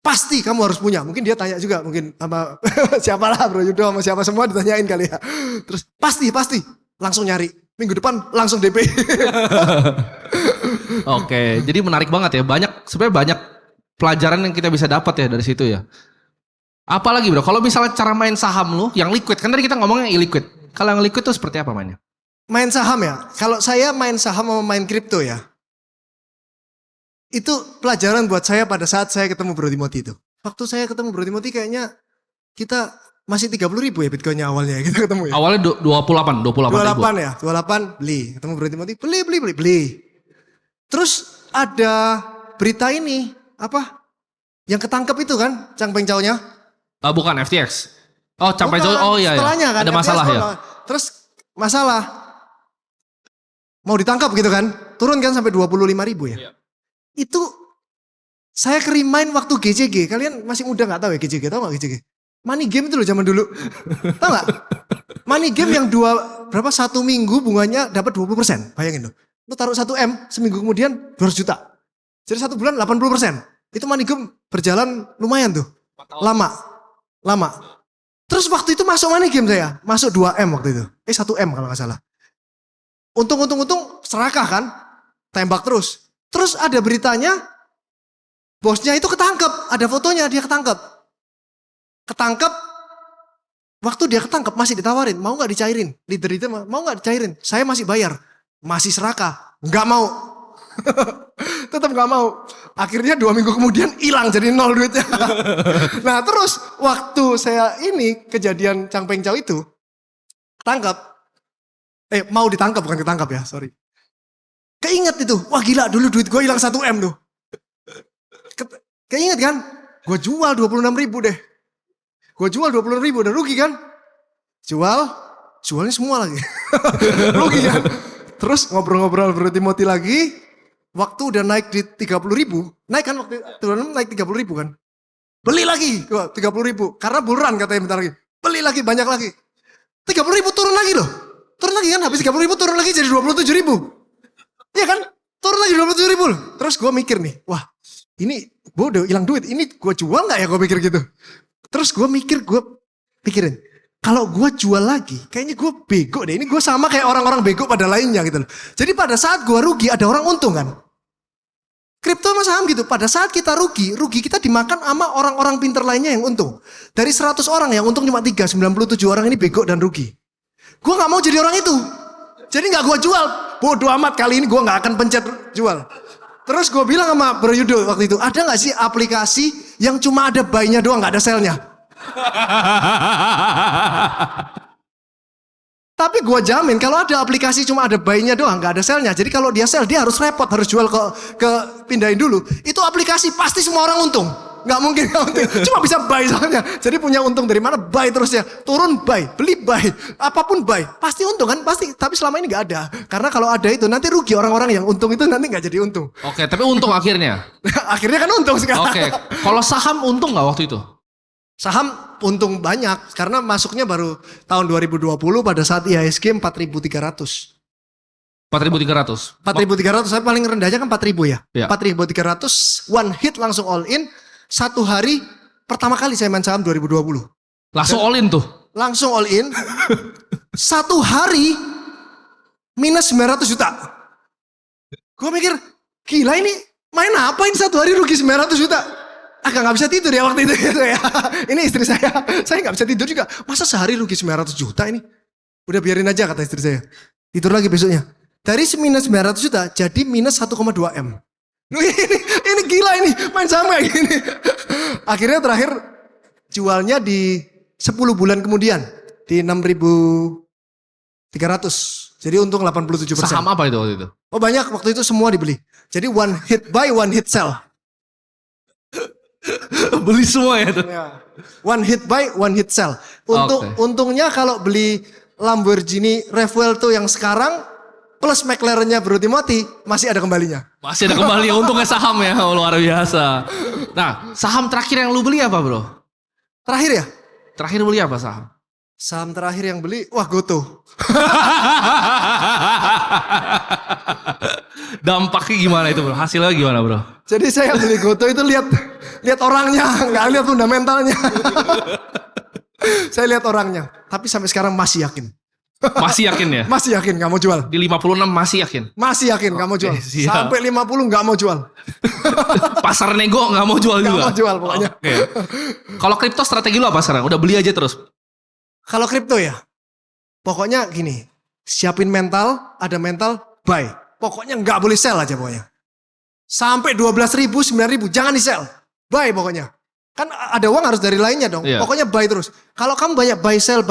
Pasti kamu harus punya. Mungkin dia tanya juga, mungkin sama siapalah Bro Yudo sama siapa semua ditanyain kali ya. Terus pasti langsung nyari. Minggu depan langsung DP. Oke, jadi menarik banget ya. Sebenarnya banyak pelajaran yang kita bisa dapat ya dari situ ya. Apalagi bro, kalau misalnya cara main saham lu yang liquid, kan tadi kita ngomongnya illiquid. Kalau yang liquid tuh seperti apa mainnya? Main saham ya. Kalau saya main saham sama main kripto ya. Itu pelajaran buat saya pada saat saya ketemu Bro Timothy itu. Waktu saya ketemu Bro Timothy kayaknya kita masih 30.000 ya Bitcoinnya awalnya kita ketemu ya. Awalnya 28 ribu. 28 ya, 28 beli. Ketemu Bro Timothy, beli. Terus ada berita ini, apa? Yang ketangkep itu kan, Changpeng Chow-nya. Bukan FTX. Oh, Changpeng Chow. Oh iya, setelahnya kan, ada masalah ya. Terus masalah. Mau ditangkap gitu kan, turun kan sampai 25.000 ya. Iya. Itu saya kerimain waktu GCG. Kalian masih muda nggak tahu ya GCG? Tahu nggak GCG? Money game itu loh zaman dulu. Tahu nggak? Money game yang satu minggu bunganya dapat 20%. Bayangin loh. Lu taruh 1 M, seminggu kemudian 200 juta. Jadi 1 bulan 80%. Itu money game berjalan lumayan tuh. Lama. Terus waktu itu masuk money game saya. Masuk 2 M waktu itu. 1 M kalau nggak salah. Untung serakah kan. Tembak terus. Terus ada beritanya. Bosnya itu ketangkep. Ada fotonya dia ketangkep. Waktu dia ketangkep masih ditawarin. Mau gak dicairin? Leader itu mau gak dicairin? Saya masih bayar. Masih serakah. Gak mau. Tetap gak mau. Akhirnya 2 minggu kemudian hilang jadi 0 duitnya. Nah terus waktu saya ini kejadian Changpeng Chow itu. Ketangkep. Mau ditangkap bukan ketangkap ya, sorry. Keinget itu. Wah gila dulu duit gue hilang 1 M tuh. Keinget kan? Gue jual 26.000 deh. Gue jual 26.000 udah rugi kan? Jualnya semua lagi. Rugi kan? Terus ngobrol-ngobrol Bro Timothy lagi. Waktu udah naik di 30.000. Naik kan waktu itu naik 30.000 kan? Beli lagi 30.000. Karena buruan katanya bentar lagi. Beli lagi banyak lagi. 30.000 turun lagi loh. Turun lagi kan? Habis 30.000 turun lagi jadi 27.000. Iya kan? Turun lagi 27.000 loh. Terus gue mikir nih. Wah ini gue udah hilang duit. Ini gue jual gak ya gue mikir gitu. Terus gue pikirin. Kalau gue jual lagi, kayaknya gue bego deh. Ini gue sama kayak orang-orang bego pada lainnya gitu loh. Jadi pada saat gue rugi, ada orang untung kan. Kripto sama saham gitu. Pada saat kita rugi kita dimakan sama orang-orang pinter lainnya yang untung. Dari 100 orang yang untung cuma 97 orang ini bego dan rugi. Gue gak mau jadi orang itu. Jadi gak gue jual. Bodoh amat kali ini gue gak akan pencet jual. Terus gue bilang sama Bro Yudo waktu itu, ada gak sih aplikasi yang cuma ada buy-nya doang, gak ada sell-nya? Tapi gue jamin kalau ada aplikasi cuma ada buy-nya doang, gak ada sell-nya. Jadi kalau dia sell, dia harus repot, harus jual ke pindahin dulu. Itu aplikasi pasti semua orang untung. Gak mungkin gak untung, cuma bisa buy soalnya. Jadi punya untung dari mana? Buy terus ya. Turun buy, beli buy, apapun buy. Pasti untung kan? Pasti. Tapi selama ini gak ada. Karena kalau ada itu nanti rugi orang-orang yang untung itu nanti gak jadi untung. Oke, tapi untung akhirnya. Akhirnya kan untung sekarang. Oke, kalau saham untung gak waktu itu? Saham untung banyak karena masuknya baru tahun 2020 pada saat IHSG 4.300. 4.300. 4.300, saya paling rendahnya kan 4.000 ya. Ya. 4.300 one hit langsung all in. 1 hari pertama kali saya main saham 2020. Langsung all in tuh. Langsung all in. 1 hari minus 900 juta. Gue mikir, gila ini main apa ini 1 hari rugi 900 juta. Agak gak bisa tidur ya waktu itu ya. Ini istri saya gak bisa tidur juga. Masa sehari rugi 900 juta ini? Udah biarin aja kata istri saya. Tidur lagi besoknya. Dari minus 900 juta jadi minus 1,2 M. Ini gila ini, main saham kayak gini. Akhirnya terakhir jualnya di 10 bulan kemudian di 6.300. Jadi untung 87%. Saham apa itu waktu itu? Oh banyak, waktu itu semua dibeli. Jadi one hit buy, one hit sell. Beli semua ya tuh. One hit buy, one hit sell. Untungnya kalau beli Lamborghini Revuelto yang sekarang plus McLaren-nya Bro Timothy masih ada kembalinya. Masih ada kembali, untungnya saham ya, luar biasa. Nah, saham terakhir yang lu beli apa bro? Terakhir ya? Terakhir beli apa saham? Saham terakhir yang beli, wah Goto. Dampaknya gimana itu bro? Hasilnya gimana bro? Jadi saya beli Goto itu lihat orangnya, nggak lihat fundamentalnya. Saya lihat orangnya, tapi sampai sekarang masih yakin. Masih yakin ya? Masih yakin gak mau jual. Di 56 masih yakin? Masih yakin gak mau jual. Siap. Sampai 50 gak mau jual. Pasar nego gak mau jual juga? Gak mau jual pokoknya. Okay. Kalau kripto strategi lu apa sekarang? Udah beli aja terus? Kalau kripto ya, pokoknya gini. Siapin mental, ada mental, buy. Pokoknya gak boleh sell aja pokoknya. Sampai 12.000, 9.000 jangan di sell. Buy pokoknya. Kan ada uang harus dari lainnya dong. Iya. Pokoknya buy terus. Kalau kamu banyak buy sell,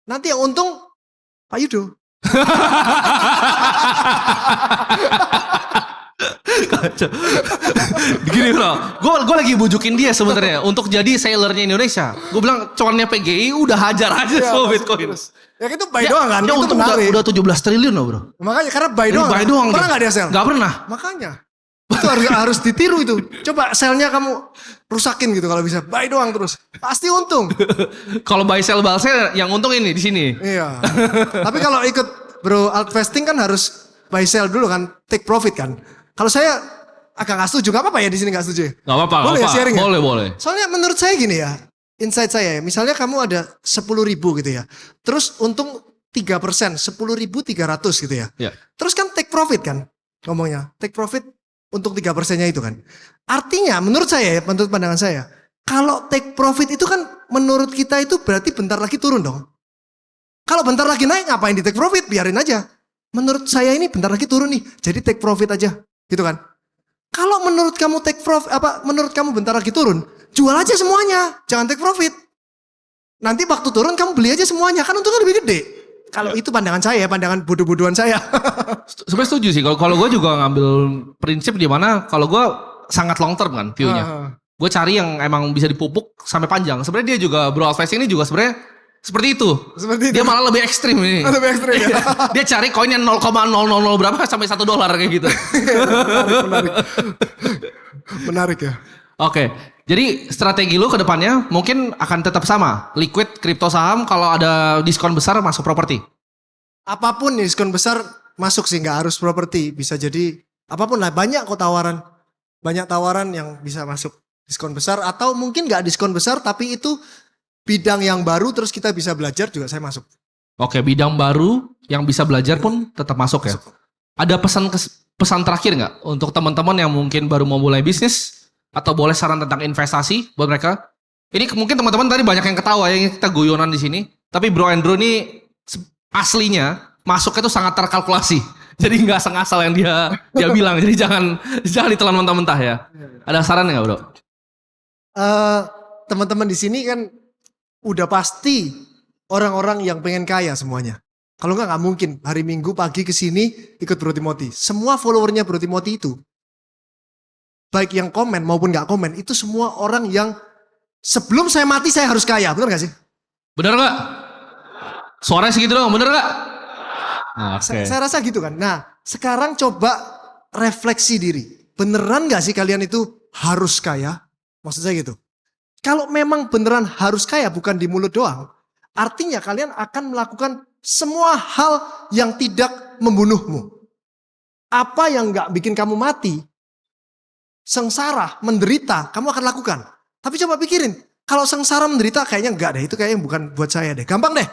nanti yang untung Pak Yudo. Kacau. Gini bro, gue lagi bujukin dia sebenarnya untuk jadi sellernya Indonesia. Gue bilang cuannya PGI udah hajar aja Iya, semua masuk Bitcoin. terus. Ya itu buy doang kan, Dia itu untung menarik. udah 17 triliun loh bro. Makanya karena buy Ini doang. buy doang Pernah nggak dia sell? Gak pernah. Makanya. Itu harus ditiru itu. Coba selnya kamu rusakin gitu kalau bisa. Buy doang terus. Pasti untung. Kalau buy sell yang untung ini di sini. Iya. Tapi kalau ikut bro alt vesting kan harus buy sell dulu kan, take profit kan. Kalau saya agak nggak setuju, gak apa-apa ya di sini nggak setuju. Gak apa-apa. Boleh ya sharing ya? Boleh. Soalnya menurut saya gini ya, insight saya ya, misalnya kamu ada 10.000 gitu ya, terus untung 3%, 10.300 gitu ya. Ya. Terus kan take profit kan, ngomongnya take profit untuk 3%-nya itu kan. Artinya menurut saya ya, menurut pandangan saya, kalau take profit itu kan menurut kita itu berarti bentar lagi turun dong. Kalau bentar lagi naik ngapain di take profit, biarin aja. Menurut saya ini bentar lagi turun nih, jadi take profit aja, gitu kan. Kalau menurut kamu take profit, menurut kamu bentar lagi turun, jual aja semuanya, jangan take profit. Nanti waktu turun kamu beli aja semuanya, kan untungnya lebih gede. Kalau itu pandangan saya, pandangan bodoh-bodohan saya. Sebenarnya setuju sih. Kalau gue juga ngambil prinsip di mana kalau gue sangat long term kan view-nya. Gue cari yang emang bisa dipupuk sampai panjang. Sebenarnya dia juga bro investing ini juga sebenarnya seperti itu. Seperti itu. Dia malah lebih ekstrim ini. Lebih ekstrim ya. Dia cari koin yang 0,000 berapa sampai $1 kayak gitu. menarik. Menarik ya. Oke, jadi strategi lu ke depannya mungkin akan tetap sama. Liquid, kripto saham, kalau ada diskon besar masuk properti. Apapun diskon besar masuk sih, nggak harus properti. Bisa jadi apapun lah, banyak kok tawaran. Banyak tawaran yang bisa masuk diskon besar. Atau mungkin nggak diskon besar tapi itu bidang yang baru terus kita bisa belajar juga saya masuk. Oke, bidang baru yang bisa belajar pun tetap masuk ya. Ada pesan terakhir nggak untuk teman-teman yang mungkin baru mau mulai bisnis atau boleh saran tentang investasi buat mereka? Ini mungkin teman-teman tadi banyak yang ketawa ya, kita guyonan di sini. Tapi Bro Andrew ini aslinya masuknya tuh sangat terkalkulasi. Jadi nggak sengasal yang dia bilang. Jadi jangan ditelan mentah-mentah ya. Ada saran nggak Bro? Teman-teman di sini kan udah pasti orang-orang yang pengen kaya semuanya. Kalau nggak mungkin hari Minggu pagi ke sini ikut Bro Timothy. Semua followernya Bro Timothy itu, baik yang komen maupun nggak komen, itu semua orang yang sebelum saya mati saya harus kaya. Benar nggak sih? Bener nggak? Suaranya segitu dong, bener nggak? Saya rasa gitu kan. Nah, sekarang coba refleksi diri. Beneran nggak sih kalian itu harus kaya? Maksud saya gitu. Kalau memang beneran harus kaya, bukan di mulut doang, artinya kalian akan melakukan semua hal yang tidak membunuhmu. Apa yang nggak bikin kamu mati, sengsara, menderita, kamu akan lakukan. Tapi coba pikirin, kalau sengsara menderita kayaknya enggak deh, itu kayaknya bukan buat saya deh. Gampang deh.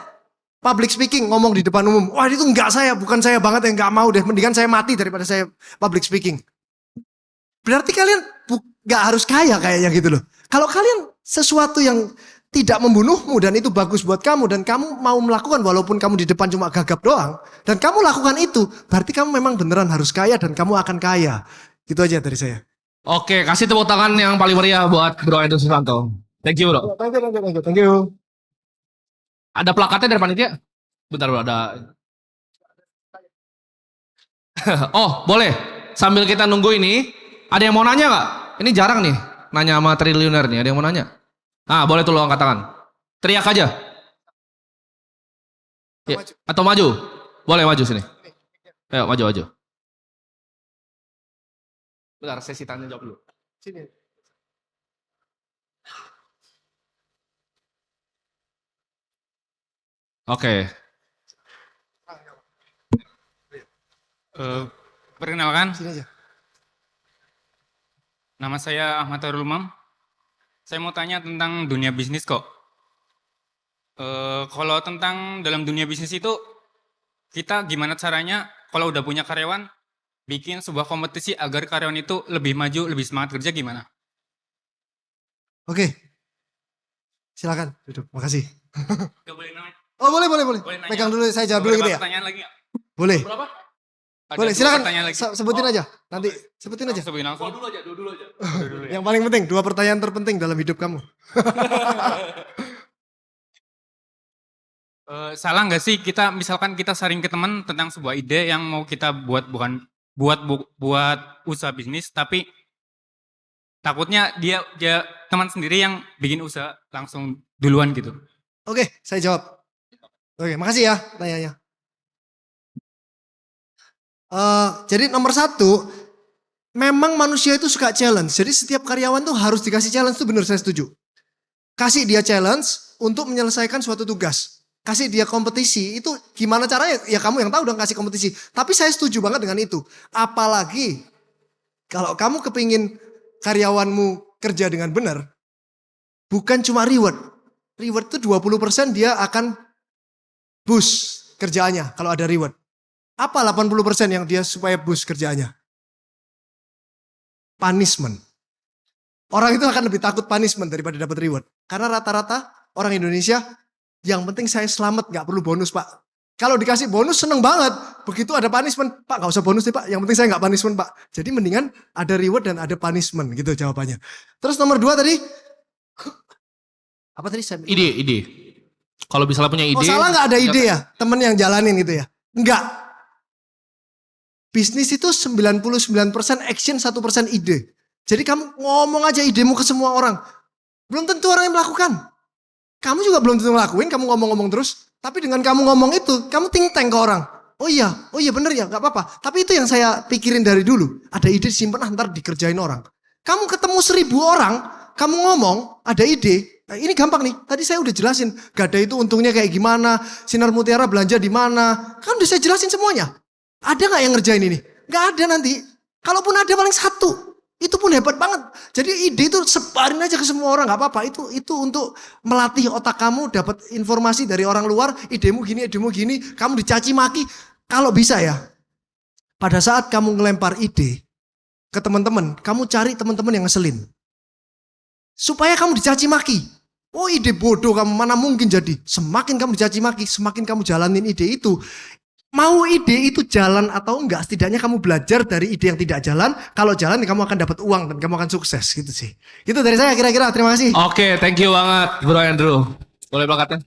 Public speaking, ngomong di depan umum. Wah itu enggak saya, bukan saya banget yang enggak mau deh. Mendingan saya mati daripada saya public speaking. Berarti kalian enggak harus kaya kayaknya gitu loh. Kalau kalian sesuatu yang tidak membunuhmu dan itu bagus buat kamu dan kamu mau melakukan walaupun kamu di depan cuma gagap doang dan kamu lakukan itu, berarti kamu memang beneran harus kaya dan kamu akan kaya. Gitu aja dari saya. Oke, kasih tepuk tangan yang paling meriah buat Bro Andrew Susanto. Thank you Bro. Thank you. Ada plakatnya dari panitia? Bentar Bro, ada. Oh, boleh. Sambil kita nunggu ini, ada yang mau nanya nggak? Ini jarang nih, nanya sama triliuner nih. Ada yang mau nanya? Ah, boleh tuh lo angkat tangan. Teriak aja. Ya, atau maju? Boleh maju sini. Ayo maju. Bentar, sesi tanya jawab dulu. Sini. Oke. Perkenalkan, Sini aja. nama saya Ahmad Hairul Umam. Saya mau tanya tentang dunia bisnis kok. Kalau tentang dalam dunia bisnis itu, kita gimana caranya kalau udah punya karyawan, bikin sebuah kompetisi agar karyawan itu lebih maju, lebih semangat kerja gimana? Oke. Silakan duduk. Makasih. Gak boleh nanya. Oh boleh. Boleh nanya. Pegang dulu, saya jawab dulu gitu ya. Pertanyaan lagi nggak? Boleh. Berapa? Ada Boleh, dua silakan pertanyaan lagi. sebutin aja. Nanti sebutin aja. Sebutin langsung. Dua dulu aja. Yang paling penting, 2 pertanyaan terpenting dalam hidup kamu. Salah nggak sih kita misalkan kita sharing ke teman tentang sebuah ide yang mau kita buat bukan buat usaha bisnis, tapi takutnya dia teman sendiri yang bikin usaha langsung duluan gitu. Oke, saya jawab. Oke, makasih ya tanyanya. Jadi nomor 1, memang manusia itu suka challenge. Jadi setiap karyawan tuh harus dikasih challenge, itu benar, saya setuju. Kasih dia challenge untuk menyelesaikan suatu tugas. Kasih dia kompetisi, itu gimana caranya? Ya kamu yang tahu dong kasih kompetisi. Tapi saya setuju banget dengan itu. Apalagi kalau kamu kepingin karyawanmu kerja dengan benar, bukan cuma reward. Reward itu 20% dia akan boost kerjaannya kalau ada reward. Apa 80% yang dia supaya boost kerjaannya? Punishment. Orang itu akan lebih takut punishment daripada dapat reward. Karena rata-rata orang Indonesia, yang penting saya selamat, gak perlu bonus pak. Kalau dikasih bonus seneng banget. Begitu ada punishment, pak gak usah bonus nih pak. Yang penting saya gak punishment pak. Jadi mendingan ada reward dan ada punishment gitu jawabannya. Terus nomor 2 tadi. Apa tadi saya bilang? Ide. Kalau misalnya punya ide. Oh salah gak ada ide ya? Temen yang jalanin gitu ya? Enggak. Bisnis itu 99% action, 1% ide. Jadi kamu ngomong aja idemu ke semua orang. Belum tentu orang yang melakukan. Kamu juga belum tentu ngelakuin, kamu ngomong-ngomong terus. Tapi dengan kamu ngomong itu, kamu think tank ke orang. Oh iya bener ya, gak apa-apa. Tapi itu yang saya pikirin dari dulu. Ada ide simpen, ntar dikerjain orang. Kamu ketemu 1000 orang, kamu ngomong, ada ide. Nah, ini gampang nih, tadi saya udah jelasin. Gada itu untungnya kayak gimana, Sinar Mutiara belanja di mana. Kan udah saya jelasin semuanya. Ada gak yang ngerjain ini? Gak ada nanti. Kalaupun ada paling 1. Itu pun hebat banget. Jadi ide itu sebarin aja ke semua orang, nggak apa-apa. Itu untuk melatih otak kamu dapat informasi dari orang luar. Idemu gini, kamu dicaci maki. Kalau bisa ya, pada saat kamu ngelempar ide ke teman-teman, kamu cari teman-teman yang ngeselin, supaya kamu dicaci maki. Oh ide bodoh kamu, mana mungkin jadi. Semakin kamu dicaci maki, semakin kamu jalanin ide itu. Mau ide itu jalan atau enggak, setidaknya kamu belajar dari ide yang tidak jalan. Kalau jalan kamu akan dapat uang dan kamu akan sukses gitu sih. Itu dari saya kira-kira, terima kasih. Oke, thank you banget Bro Andrew. Boleh plakatnya?